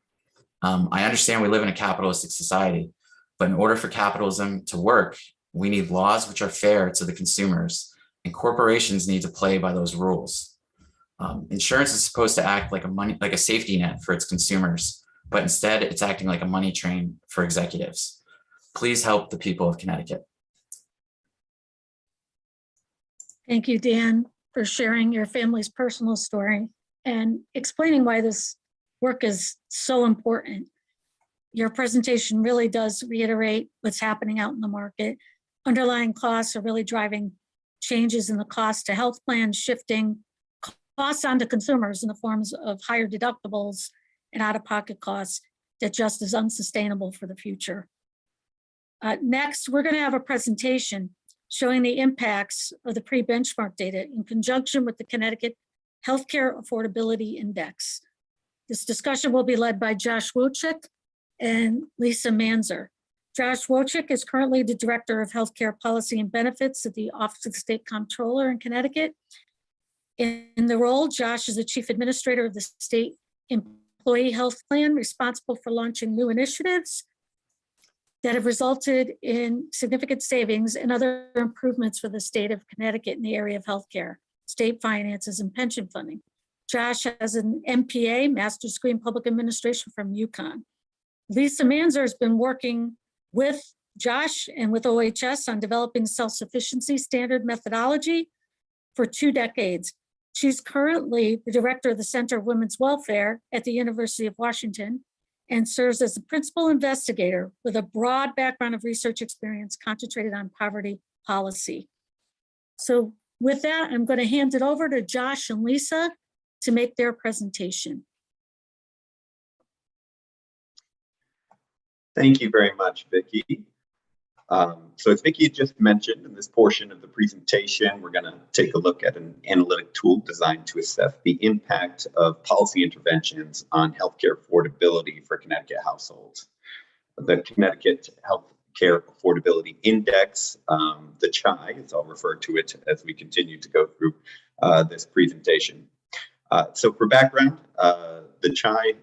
I understand we live in a capitalistic society, but in order for capitalism to work, we need laws which are fair to the consumers, and corporations need to play by those rules. Insurance is supposed to act like a safety net for its consumers, but instead it's acting like a money train for executives. Please help the people of Connecticut. Thank you, Dan, for sharing your family's personal story and explaining why this work is so important. Your presentation really does reiterate what's happening out in the market. Underlying costs are really driving changes in the cost to health plans, shifting costs onto consumers in the forms of higher deductibles and out-of-pocket costs that just is unsustainable for the future. Next, we're going to have a presentation showing the impacts of the pre-benchmark data in conjunction with the Connecticut Healthcare Affordability Index. This discussion will be led by Josh Wojcik and Lisa Manzer. Josh Wojcik is currently the Director of Healthcare Policy and Benefits at the Office of the State Comptroller in Connecticut. In the role, Josh is the Chief Administrator of the State Employee Health Plan, responsible for launching new initiatives that have resulted in significant savings and other improvements for the state of Connecticut in the area of healthcare, state finances, and pension funding. Josh has an MPA, Master's Degree in Public Administration from UConn. Lisa Manzer has been working with Josh and with OHS on developing self-sufficiency standard methodology for 2 decades. She's currently the Director of the Center of Women's Welfare at the University of Washington and serves as a principal investigator with a broad background of research experience concentrated on poverty policy. So with that, I'm going to hand it over to Josh and Lisa to make their presentation. Thank you very much, Vicki. So as Vicki just mentioned, in this portion of the presentation, we're going to take a look at an analytic tool designed to assess the impact of policy interventions on healthcare affordability for Connecticut households. The Connecticut Healthcare Affordability Index, the CHI, as I'll refer to it as we continue to go through this presentation. So for background, the CHI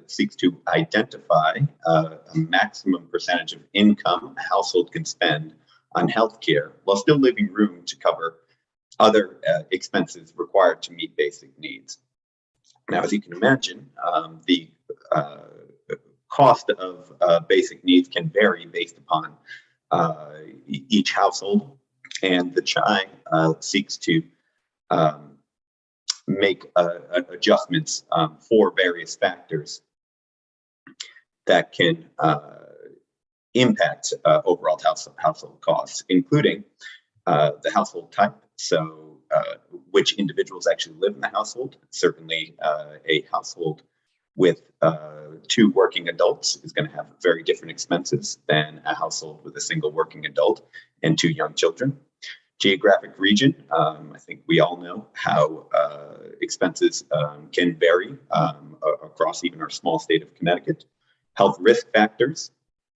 seeks to identify a maximum percentage of income a household can spend on healthcare while still leaving room to cover other expenses required to meet basic needs. Now, as you can imagine, the cost of basic needs can vary based upon each household, and the CHI seeks to make adjustments for various factors that can impact overall household costs, including the household type. So which individuals actually live in the household. Certainly a household with 2 working adults is going to have very different expenses than a household with a single working adult and 2 young children. Geographic region, I think we all know how expenses can vary across even our small state of Connecticut. Health risk factors,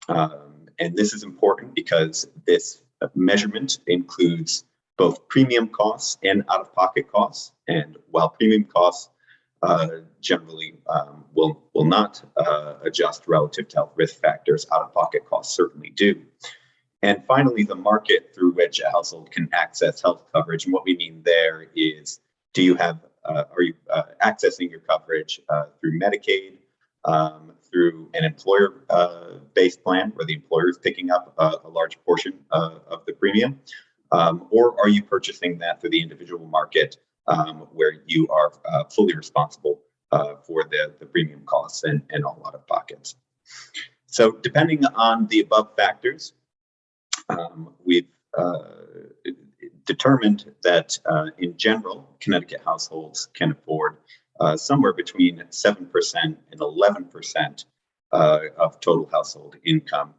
and this is important because this measurement includes both premium costs and out-of-pocket costs. And while premium costs generally will not adjust relative to health risk factors, out-of-pocket costs certainly do. And finally, the market through which a household can access health coverage. And what we mean there is, are you accessing your coverage through Medicaid, through an employer-based plan where the employer is picking up a large portion of the premium, or are you purchasing that through the individual market where you are fully responsible for the premium costs and all out of pockets. So depending on the above factors, we've determined that in general, Connecticut households can afford somewhere between 7% and 11% of total household income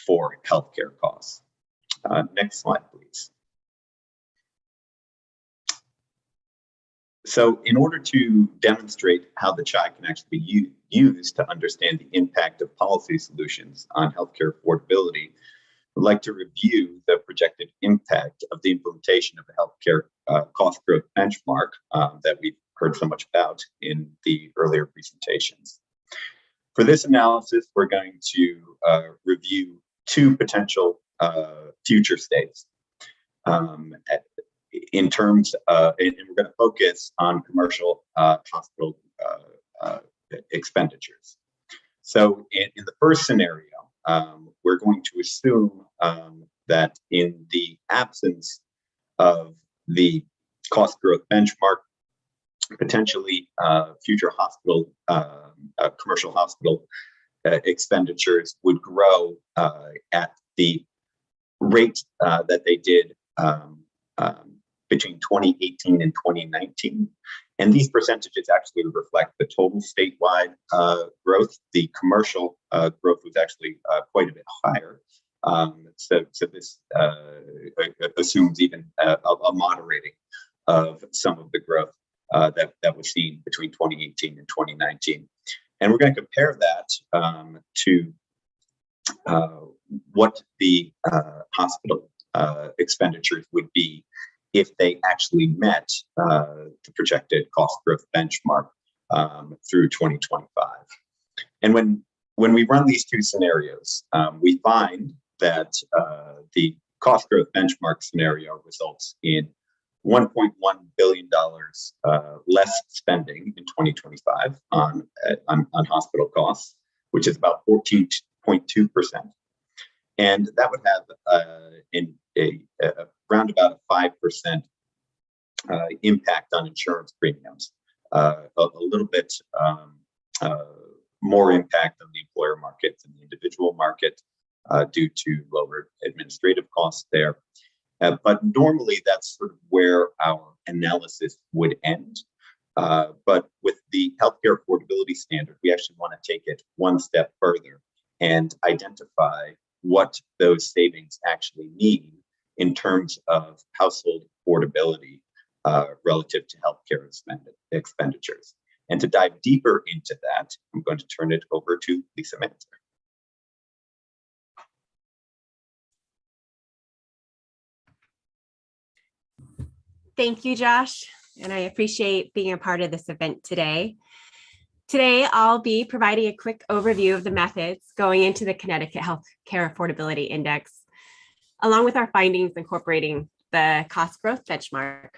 for healthcare costs. Next slide, please. So in order to demonstrate how the CHI can actually be used to understand the impact of policy solutions on healthcare affordability, I'd like to review the projected impact of the implementation of the healthcare cost growth benchmark that we've heard so much about in the earlier presentations. For this analysis, we're going to review two potential future states in terms of, and we're going to focus on commercial hospital expenditures. So in the first scenario, we're going to assume that in the absence of the cost growth benchmark, potentially future hospital, commercial hospital expenditures would grow at the rate that they did between 2018 and 2019. And these percentages actually reflect the total statewide growth. The commercial growth was actually quite a bit higher. So this assumes even a moderating of some of the growth that was seen between 2018 and 2019. And we're going to compare that to what the hospital expenditures would be if they actually met the projected cost growth benchmark through 2025. And when we run these two scenarios, we find that the cost growth benchmark scenario results in $1.1 billion less spending in 2025 on hospital costs, which is about 14.2%. And that would have around about a 5% impact on insurance premiums, a little bit more impact on the employer market than the individual market due to lower administrative costs there. But normally that's sort of where our analysis would end. But with the healthcare affordability standard, we actually want to take it one step further and identify what those savings actually mean in terms of household affordability relative to healthcare expenditures. And to dive deeper into that, I'm going to turn it over to Lisa Manzer. Thank you, Josh, and I appreciate being a part of this event today. Today, I'll be providing a quick overview of the methods going into the Connecticut Healthcare Affordability Index, along with our findings incorporating the cost growth benchmark.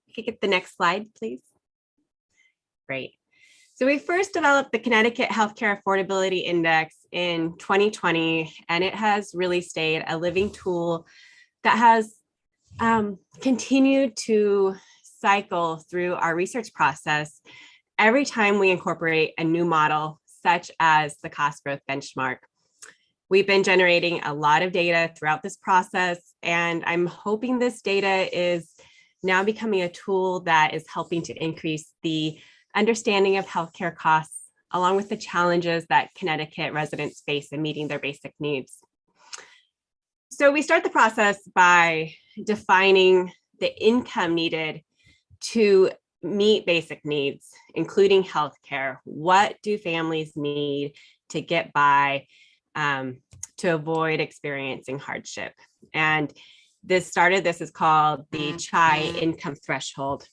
You could get the next slide, please. Great. So we first developed the Connecticut Healthcare Affordability Index in 2020, and it has really stayed a living tool that has continued to cycle through our research process every time we incorporate a new model, such as the cost growth benchmark. We've been generating a lot of data throughout this process, and I'm hoping this data is now becoming a tool that is helping to increase the understanding of healthcare costs, along with the challenges that Connecticut residents face in meeting their basic needs. So we start the process by defining the income needed to meet basic needs, including healthcare. What do families need to get by to avoid experiencing hardship? And this is called the CHI income threshold.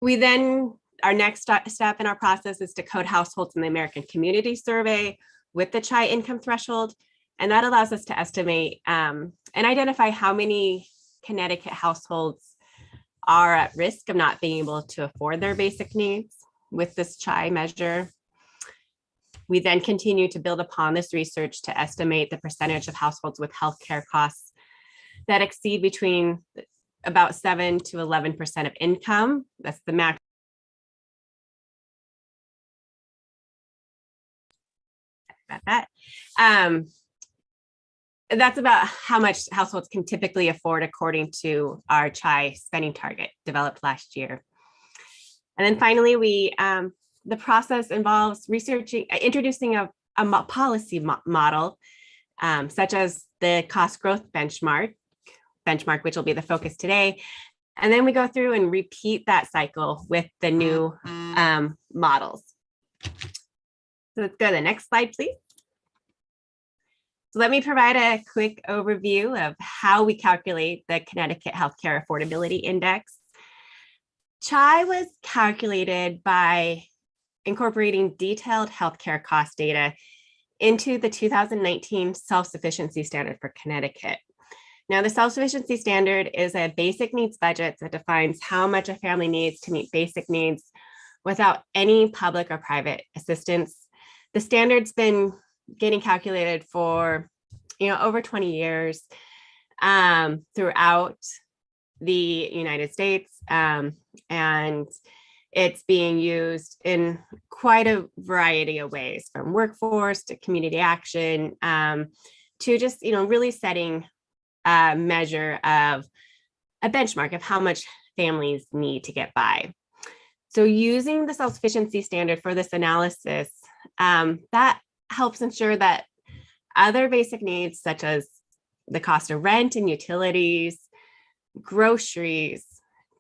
We then, our next step in our process is to code households in the American Community Survey with the CHI income threshold. And that allows us to estimate and identify how many Connecticut households are at risk of not being able to afford their basic needs with this CHI measure. We then continue to build upon this research to estimate the percentage of households with healthcare costs that exceed between about 7 to 11% of income. That's the max. about that. That's about how much households can typically afford according to our CHI spending target developed last year. And then finally, the process involves introducing a policy model, such as the cost growth benchmark, which will be the focus today. And then we go through and repeat that cycle with the new models. So let's go to the next slide, please. So let me provide a quick overview of how we calculate the Connecticut Healthcare Affordability Index. CHI was calculated by incorporating detailed healthcare cost data into the 2019 self-sufficiency standard for Connecticut. Now, the self-sufficiency standard is a basic needs budget that defines how much a family needs to meet basic needs without any public or private assistance. The standard's been getting calculated for, over 20 years throughout the United States, and it's being used in quite a variety of ways, from workforce to community action, to just, really setting a measure of a benchmark of how much families need to get by. So using the self-sufficiency standard for this analysis, that helps ensure that other basic needs, such as the cost of rent and utilities, groceries,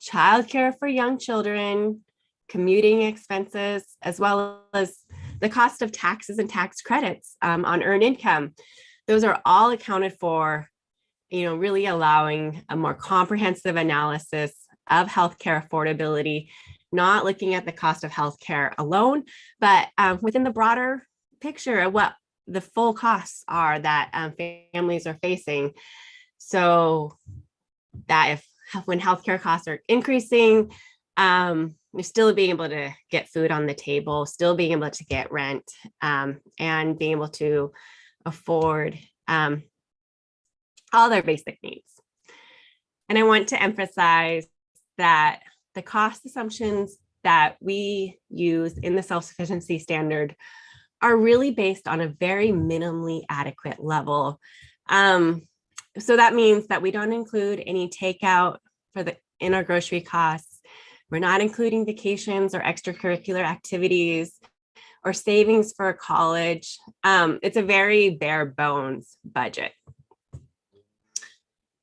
childcare for young children, commuting expenses, as well as the cost of taxes and tax credits on earned income, those are all accounted for, really allowing a more comprehensive analysis of healthcare affordability, not looking at the cost of healthcare alone, but within the broader picture of what the full costs are that families are facing. So that when healthcare costs are increasing, you're still being able to get food on the table, still being able to get rent, and being able to afford all their basic needs. And I want to emphasize that the cost assumptions that we use in the self-sufficiency standard are really based on a very minimally adequate level. So that means that we don't include any takeout in our grocery costs. We're not including vacations or extracurricular activities or savings for college. It's a very bare bones budget.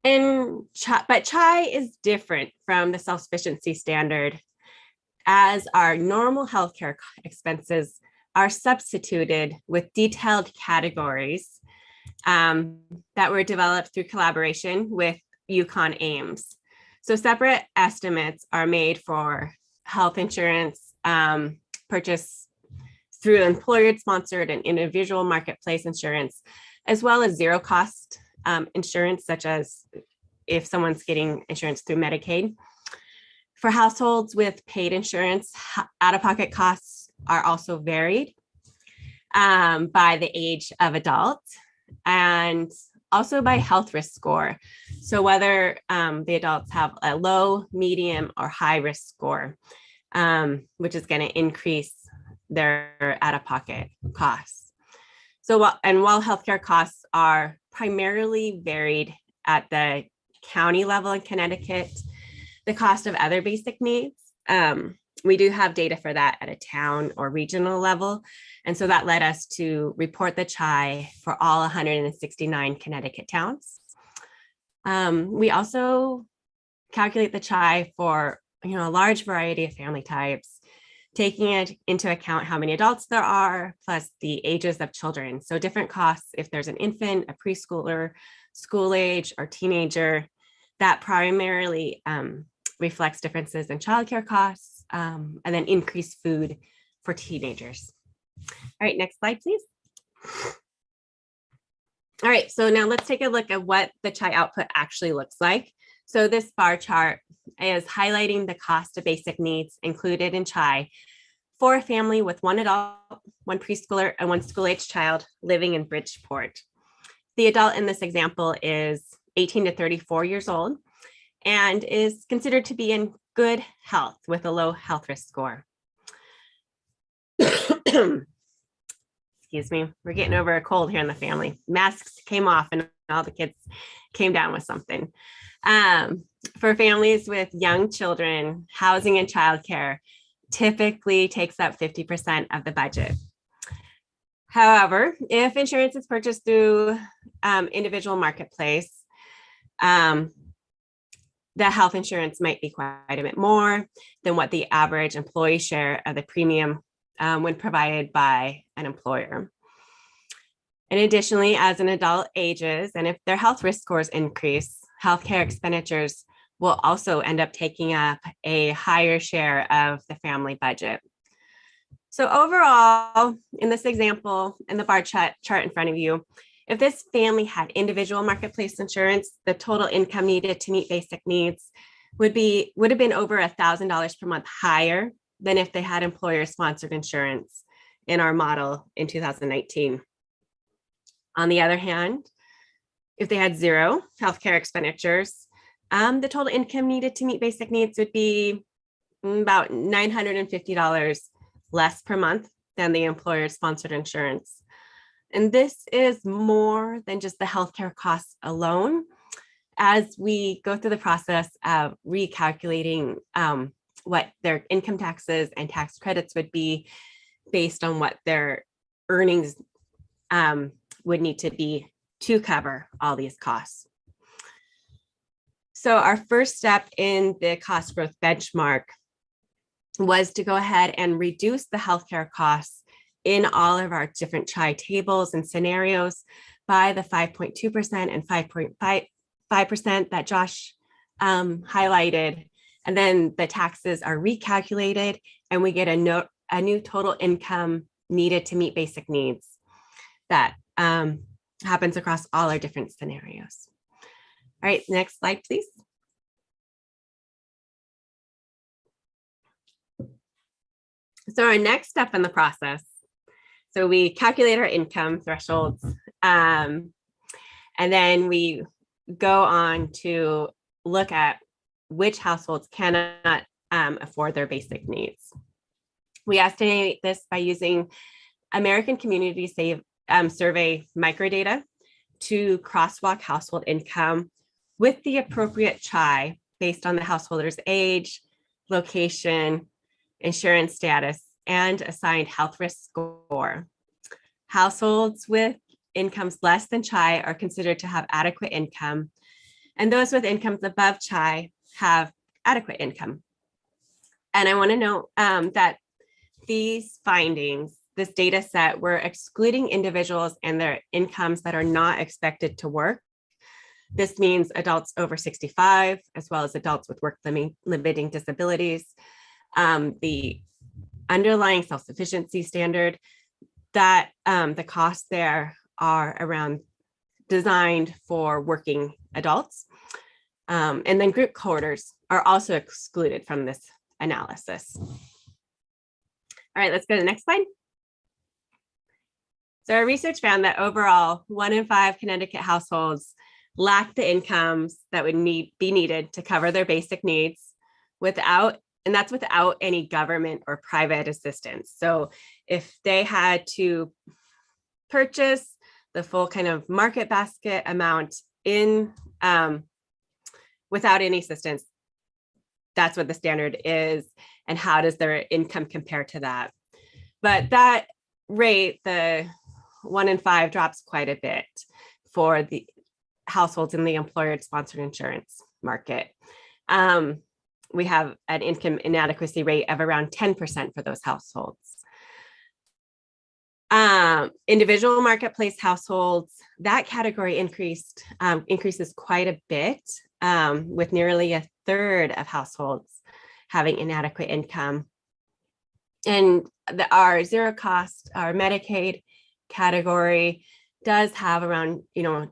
But CHI is different from the self-sufficiency standard, as our normal healthcare expenses are substituted with detailed categories that were developed through collaboration with UConn Ames. So separate estimates are made for health insurance purchase through employer-sponsored and individual marketplace insurance, as well as zero cost insurance, such as if someone's getting insurance through Medicaid. For households with paid insurance, out-of-pocket costs are also varied by the age of adult and also by health risk score. So whether the adults have a low, medium, or high risk score, which is going to increase their out-of-pocket costs. So while healthcare costs are primarily varied at the county level in Connecticut, the cost of other basic needs, we do have data for that at a town or regional level. And so that led us to report the CHI for all 169 Connecticut towns. We also calculate the CHI for a large variety of family types, taking it into account how many adults there are, plus the ages of children. So different costs if there's an infant, a preschooler, school age, or teenager. That primarily reflects differences in childcare costs, and then increased food for teenagers. All right, next slide, please. All right, so now let's take a look at what the CHI output actually looks like. So this bar chart is highlighting the cost of basic needs included in CHI for a family with one adult, one preschooler, and one school-age child living in Bridgeport. The adult in this example is 18 to 34 years old and is considered to be in good health with a low health risk score. excuse me. We're getting over a cold here in the family. Masks came off and all the kids came down with something. For families with young children, housing and childcare typically takes up 50% of the budget. However, if insurance is purchased through individual marketplace, the health insurance might be quite a bit more than what the average employee share of the premium when provided by an employer. And additionally, as an adult ages, and if their health risk scores increase, healthcare expenditures will also end up taking up a higher share of the family budget. So overall, in this example, in the bar chart in front of you, if this family had individual marketplace insurance, the total income needed to meet basic needs would have been over $1,000 per month higher than if they had employer-sponsored insurance in our model in 2019. On the other hand, if they had zero healthcare expenditures, the total income needed to meet basic needs would be about $950 less per month than the employer-sponsored insurance. And this is more than just the healthcare costs alone. As we go through the process of recalculating what their income taxes and tax credits would be based on what their earnings would need to be to cover all these costs. So our first step in the cost growth benchmark was to go ahead and reduce the healthcare costs in all of our different CHI tables and scenarios by the 5.2% and 5.5% that Josh highlighted. And then the taxes are recalculated and we get a new total income needed to meet basic needs that happens across all our different scenarios. All right, next slide, please. So our next step in the process, so we calculate our income thresholds, and then we go on to look at which households cannot afford their basic needs. We estimate this by using American Community Survey microdata to crosswalk household income with the appropriate CHI based on the householder's age, location, insurance status, and assigned health risk score. Households with incomes less than CHI are considered to have adequate income, and those with incomes above CHI have adequate income. And I want to note that these findings, this data set, we're excluding individuals and their incomes that are not expected to work. This means adults over 65, as well as adults with work limiting disabilities. The underlying self-sufficiency standard, that the costs there are around designed for working adults. And then group cohorts are also excluded from this analysis. All right, let's go to the next slide. So our research found that overall, 1 in 5 Connecticut households lack the incomes that would be needed to cover their basic needs and that's without any government or private assistance. So if they had to purchase the full kind of market basket amount in without any assistance, that's what the standard is, and how does their income compare to that? But that rate, the 1 in 5, drops quite a bit for the households in the employer-sponsored insurance market. We have an income inadequacy rate of around 10% for those households. Individual marketplace households, that category increases quite a bit, with nearly a third of households having inadequate income. And our zero cost, our Medicaid category does have around, over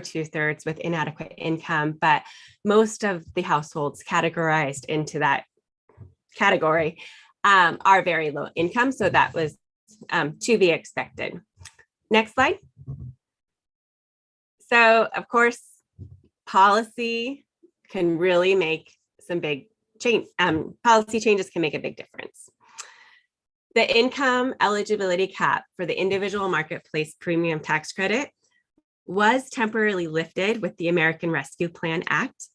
2/3 with inadequate income, but most of the households categorized into that category are very low income. So that was to be expected. Next slide. So of course, policy can really make some big change. Policy changes can make a big difference. The income eligibility cap for the individual marketplace premium tax credit was temporarily lifted with the American Rescue Plan Act.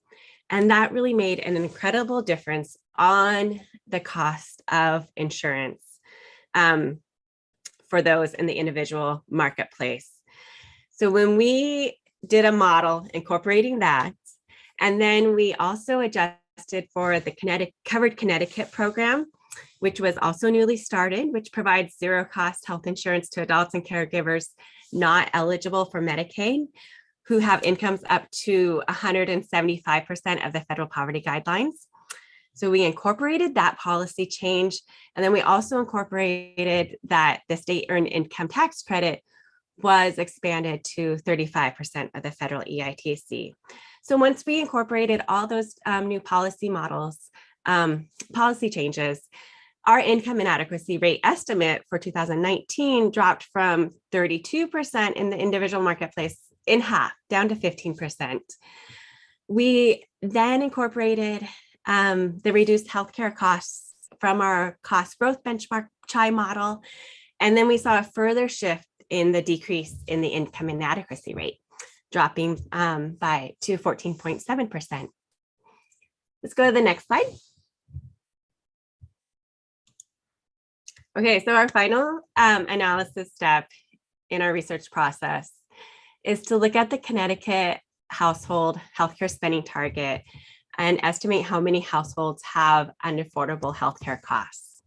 And that really made an incredible difference on the cost of insurance for those in the individual marketplace. So when we did a model incorporating that, and then we also adjusted for the Covered Connecticut program, which was also newly started, which provides zero cost health insurance to adults and caregivers not eligible for Medicaid, who have incomes up to 175% of the federal poverty guidelines. So we incorporated that policy change. And then we also incorporated that the state earned income tax credit was expanded to 35% of the federal EITC. So once we incorporated all those new policy models, policy changes, our income inadequacy rate estimate for 2019 dropped from 32% in the individual marketplace in half, down to 15%. We then incorporated the reduced healthcare costs from our cost growth benchmark CHI model. And then we saw a further shift in the decrease in the income inadequacy rate, dropping to 14.7%. Let's go to the next slide. Okay, so our final analysis step in our research process is to look at the Connecticut household healthcare spending target and estimate how many households have unaffordable healthcare costs.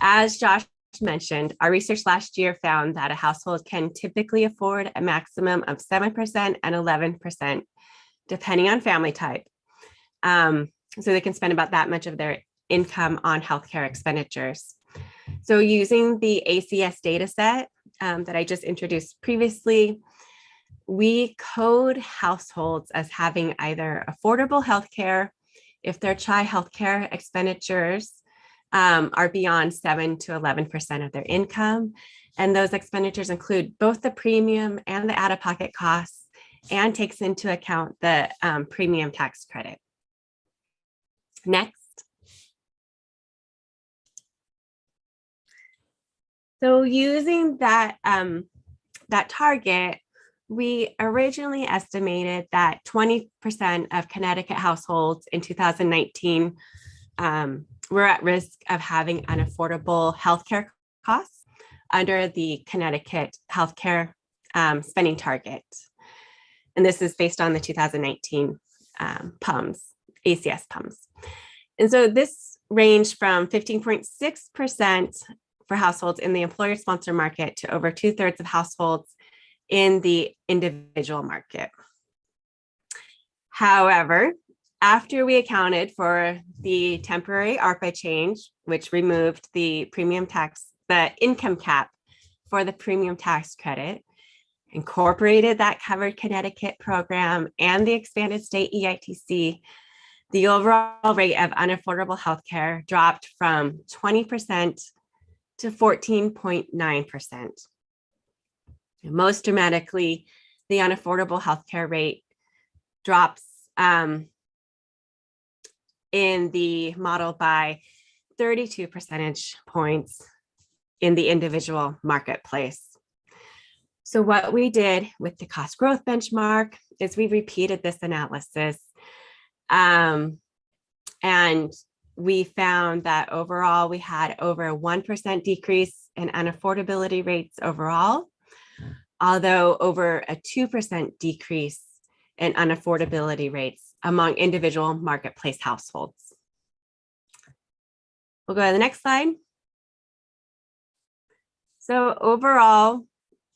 As Josh mentioned, our research last year found that a household can typically afford a maximum of 7% and 11%, depending on family type. So they can spend about that much of their income on healthcare expenditures. So using the ACS data set that I just introduced previously, we code households as having either affordable healthcare if their CHI healthcare expenditures are beyond 7 to 11% of their income. And those expenditures include both the premium and the out-of-pocket costs and takes into account the premium tax credit. Next. So using that, that target, we originally estimated that 20% of Connecticut households in 2019 were at risk of having unaffordable healthcare costs under the Connecticut healthcare spending target. And this is based on the 2019 PUMs, ACS PUMs. And so this ranged from 15.6% for households in the employer-sponsored market to over 2/3 of households in the individual market. However, after we accounted for the temporary ARPA change, which removed the premium tax, the income cap for the premium tax credit, incorporated that Covered Connecticut program and the expanded state EITC, the overall rate of unaffordable healthcare dropped from 20% to 14.9%. Most dramatically, the unaffordable healthcare rate drops in the model by 32 percentage points in the individual marketplace. So what we did with the cost growth benchmark is we repeated this analysis, and we found that overall we had over a 1% decrease in unaffordability rates overall, although over a 2% decrease in unaffordability rates among individual marketplace households. We'll go to the next slide. So overall,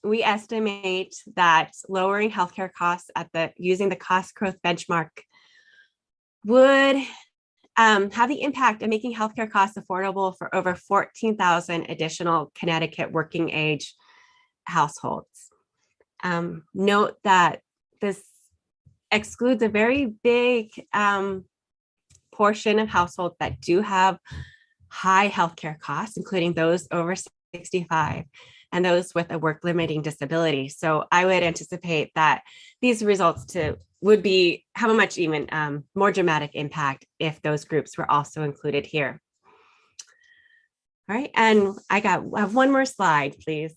we estimate that lowering healthcare costs using the cost growth benchmark would have the impact of making healthcare costs affordable for over 14,000 additional Connecticut working age households. Note that this excludes a very big portion of households that do have high healthcare costs, including those over 65 and those with a work limiting disability. So I would anticipate that these results would have a much even more dramatic impact if those groups were also included here. All right, and I have one more slide, please.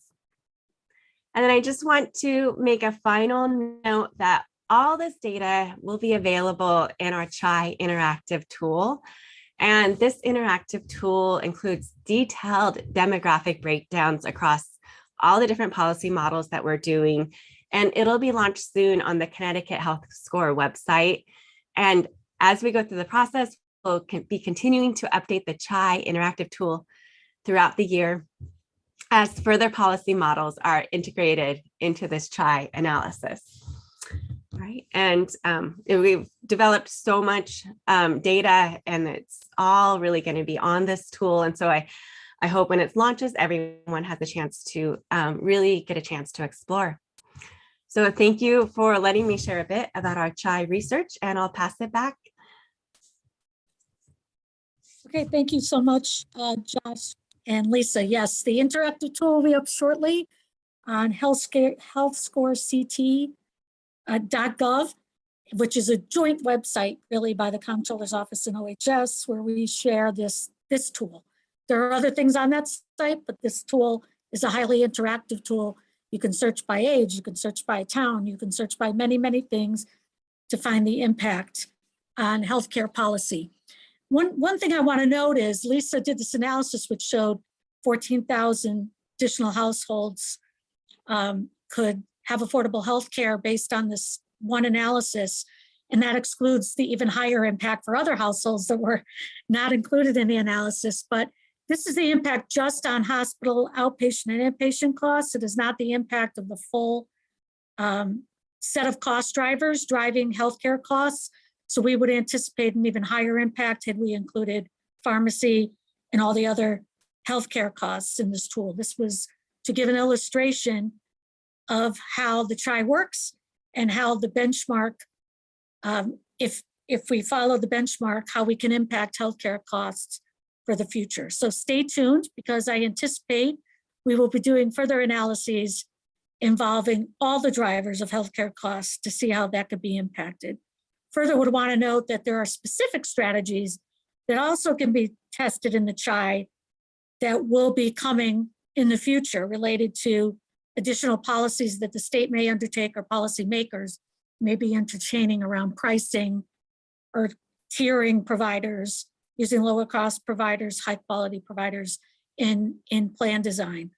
And then I just want to make a final note that all this data will be available in our CHI interactive tool. And this interactive tool includes detailed demographic breakdowns across all the different policy models that we're doing. And it'll be launched soon on the Connecticut Health Score website. And as we go through the process, we'll be continuing to update the CHI interactive tool throughout the year as further policy models are integrated into this CHI analysis. Right. And we've developed so much data, and it's all really going to be on this tool. And so I hope when it launches, everyone has a chance to really get a chance to explore. So thank you for letting me share a bit about our CHI research, and I'll pass it back. Okay, thank you so much, Josh and Lisa. Yes, the interactive tool will be up shortly on healthscorect.gov, which is a joint website really by the Comptroller's Office and OHS, where we share this tool. There are other things on that site, but this tool is a highly interactive tool. You can search by age, you can search by town, you can search by many, many things to find the impact on healthcare policy. One thing I want to note is Lisa did this analysis which showed 14,000 additional households could have affordable health care based on this one analysis. And that excludes the even higher impact for other households that were not included in the analysis. But this is the impact just on hospital outpatient and inpatient costs. It is not the impact of the full set of cost drivers driving healthcare costs. So we would anticipate an even higher impact had we included pharmacy and all the other healthcare costs in this tool. This was to give an illustration of how the CHI works and how the benchmark, if we follow the benchmark, how we can impact healthcare costs for the future. So stay tuned, because I anticipate we will be doing further analyses involving all the drivers of healthcare costs to see how that could be impacted. Further, would want to note that there are specific strategies that also can be tested in the CHI that will be coming in the future related to additional policies that the state may undertake or policymakers may be entertaining around pricing or tiering providers, using lower cost providers, high quality providers in plan design.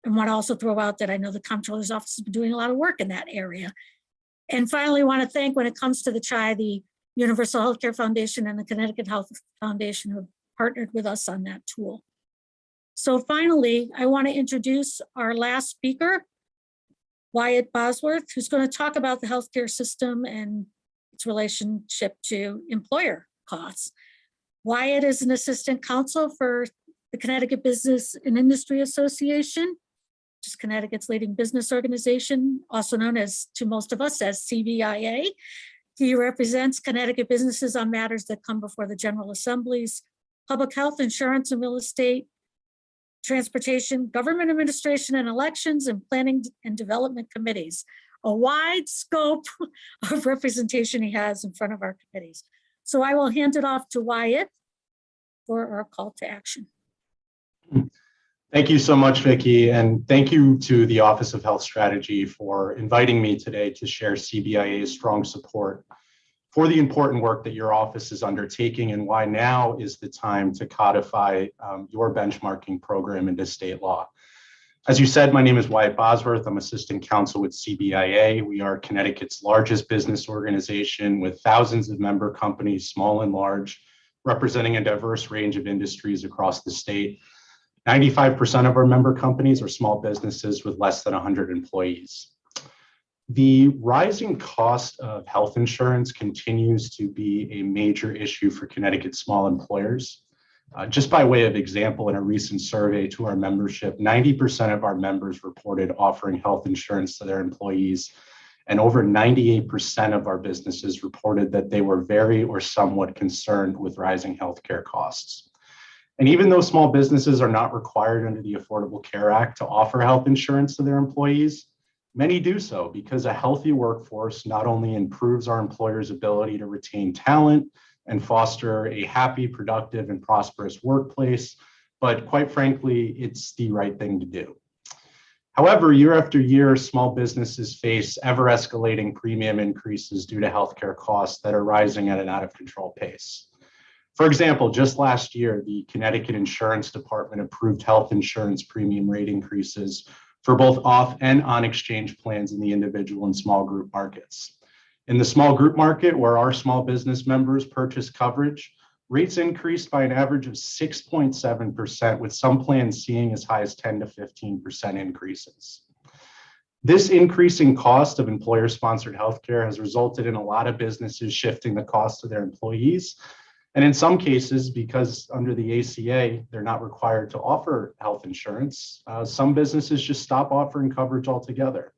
And want to also throw out that I know the Comptroller's Office has been doing a lot of work in that area. And finally, want to thank, when it comes to the CHI, the Universal Healthcare Foundation and the Connecticut Health Foundation, who have partnered with us on that tool. So finally, I want to introduce our last speaker, Wyatt Bosworth, who's going to talk about the healthcare system and its relationship to employer costs. Wyatt is an assistant counsel for the Connecticut Business and Industry Association, which is Connecticut's leading business organization, also known as, to most of us, as CBIA. He represents Connecticut businesses on matters that come before the General Assemblies, public health, insurance and real estate, transportation, government administration and elections, and planning and development committees. A wide scope of representation he has in front of our committees. So I will hand it off to Wyatt for our call to action. Thank you so much, Vicki, and thank you to the Office of Health Strategy for inviting me today to share CBIA's strong support for the important work that your office is undertaking, and why now is the time to codify your benchmarking program into state law. As you said, my name is Wyatt Bosworth. I'm assistant counsel with CBIA. We are Connecticut's largest business organization with thousands of member companies, small and large, representing a diverse range of industries across the state. 95% of our member companies are small businesses with less than 100 employees. The rising cost of health insurance continues to be a major issue for Connecticut small employers. Just by way of example, in a recent survey to our membership, 90% of our members reported offering health insurance to their employees, and over 98% of our businesses reported that they were very or somewhat concerned with rising healthcare costs. And even though small businesses are not required under the Affordable Care Act to offer health insurance to their employees, many do so because a healthy workforce not only improves our employers' ability to retain talent and foster a happy, productive, and prosperous workplace, but quite frankly, it's the right thing to do. However, year after year, small businesses face ever-escalating premium increases due to healthcare costs that are rising at an out-of-control pace. For example, just last year, the Connecticut Insurance Department approved health insurance premium rate increases for both off and on exchange plans in the individual and small group markets. In the small group market, where our small business members purchase coverage, rates increased by an average of 6.7%, with some plans seeing as high as 10 to 15% increases. This increasing cost of employer-sponsored healthcare has resulted in a lot of businesses shifting the cost to their employees. And in some cases, because under the ACA, they're not required to offer health insurance, some businesses just stop offering coverage altogether.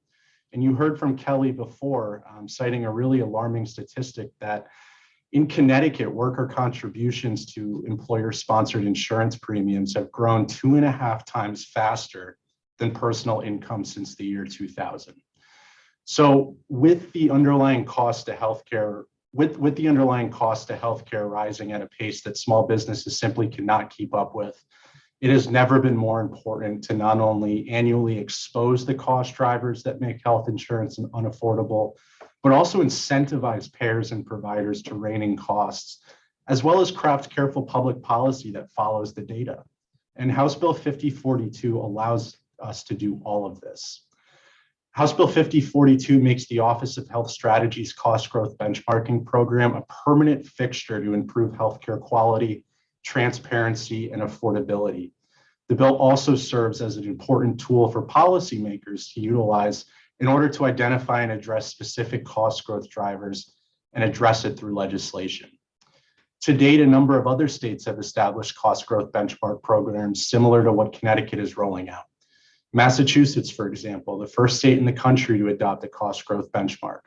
And you heard from Kelly before, citing a really alarming statistic that in Connecticut, worker contributions to employer-sponsored insurance premiums have grown 2.5 times faster than personal income since the year 2000. So with the underlying cost to healthcare, with the underlying cost to healthcare rising at a pace that small businesses simply cannot keep up with, it has never been more important to not only annually expose the cost drivers that make health insurance unaffordable, but also incentivize payers and providers to rein in costs, as well as craft careful public policy that follows the data. And House Bill 5042 allows us to do all of this. House Bill 5042 makes the Office of Health Strategy's cost growth benchmarking program a permanent fixture to improve healthcare quality, transparency, and affordability. The bill also serves as an important tool for policymakers to utilize in order to identify and address specific cost growth drivers and address it through legislation. To date, a number of other states have established cost growth benchmark programs similar to what Connecticut is rolling out. Massachusetts, for example, the first state in the country to adopt a cost growth benchmark,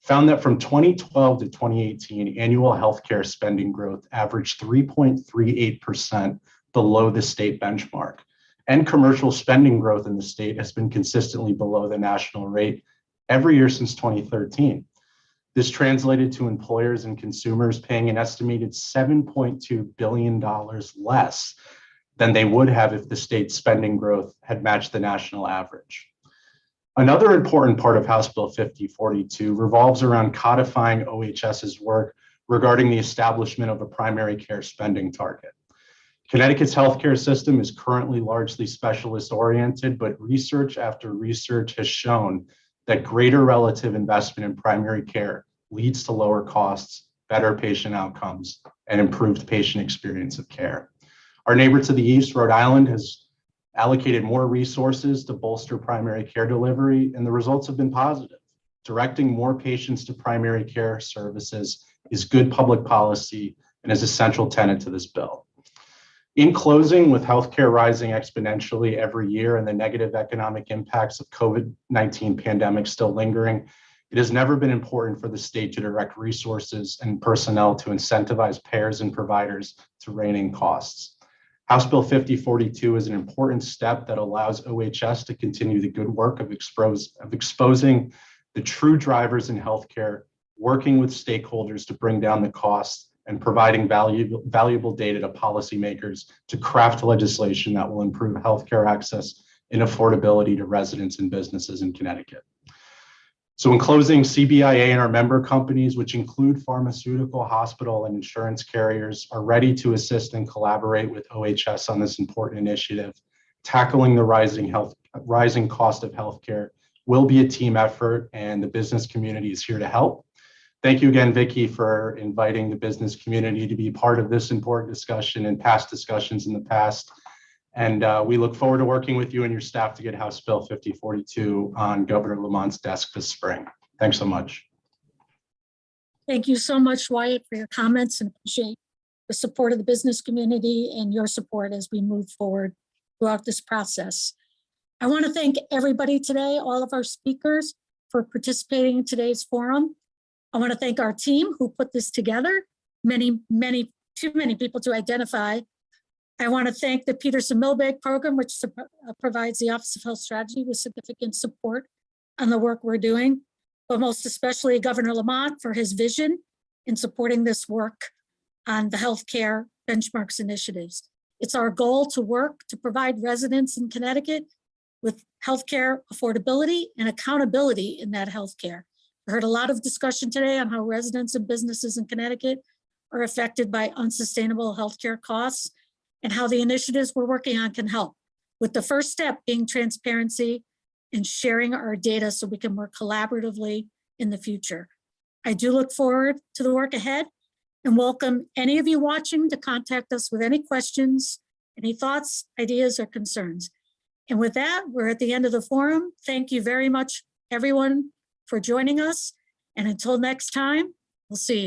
found that from 2012 to 2018, annual healthcare spending growth averaged 3.38% below the state benchmark. And commercial spending growth in the state has been consistently below the national rate every year since 2013. This translated to employers and consumers paying an estimated $7.2 billion less than they would have if the state's spending growth had matched the national average. Another important part of House Bill 5042 revolves around codifying OHS's work regarding the establishment of a primary care spending target. Connecticut's healthcare system is currently largely specialist-oriented, but research after research has shown that greater relative investment in primary care leads to lower costs, better patient outcomes, and improved patient experience of care. Our neighbor to the east, Rhode Island, has allocated more resources to bolster primary care delivery, and the results have been positive. Directing more patients to primary care services is good public policy and is a central tenet to this bill. In closing, with healthcare rising exponentially every year and the negative economic impacts of COVID-19 pandemic still lingering, it has never been important for the state to direct resources and personnel to incentivize payers and providers to rein in costs. House Bill 5042 is an important step that allows OHS to continue the good work of exposing the true drivers in healthcare, working with stakeholders to bring down the costs, and providing valuable data to policymakers to craft legislation that will improve healthcare access and affordability to residents and businesses in Connecticut. So in closing, CBIA and our member companies, which include pharmaceutical, hospital, and insurance carriers, are ready to assist and collaborate with OHS on this important initiative. Tackling the rising cost of healthcare will be a team effort, and the business community is here to help. Thank you again, Vicki, for inviting the business community to be part of this important discussion and past discussions in the past. And we look forward to working with you and your staff to get House Bill 5042 on Governor Lamont's desk this spring. Thanks so much. Thank you so much, Wyatt, for your comments, and appreciate the support of the business community and your support as we move forward throughout this process. I want to thank everybody today, all of our speakers, for participating in today's forum. I want to thank our team who put this together, too many people to identify. I want to thank the Peterson Milbank program, which provides the Office of Health Strategy with significant support on the work we're doing, but most especially Governor Lamont for his vision in supporting this work on the healthcare benchmarks initiatives. It's our goal to work to provide residents in Connecticut with healthcare affordability and accountability in that healthcare. I heard a lot of discussion today on how residents and businesses in Connecticut are affected by unsustainable healthcare costs and how the initiatives we're working on can help, with the first step being transparency and sharing our data so we can work collaboratively in the future. I do look forward to the work ahead and welcome any of you watching to contact us with any questions, any thoughts, ideas, or concerns. And with that, we're at the end of the forum. Thank you very much, everyone, for joining us. And until next time, we'll see you.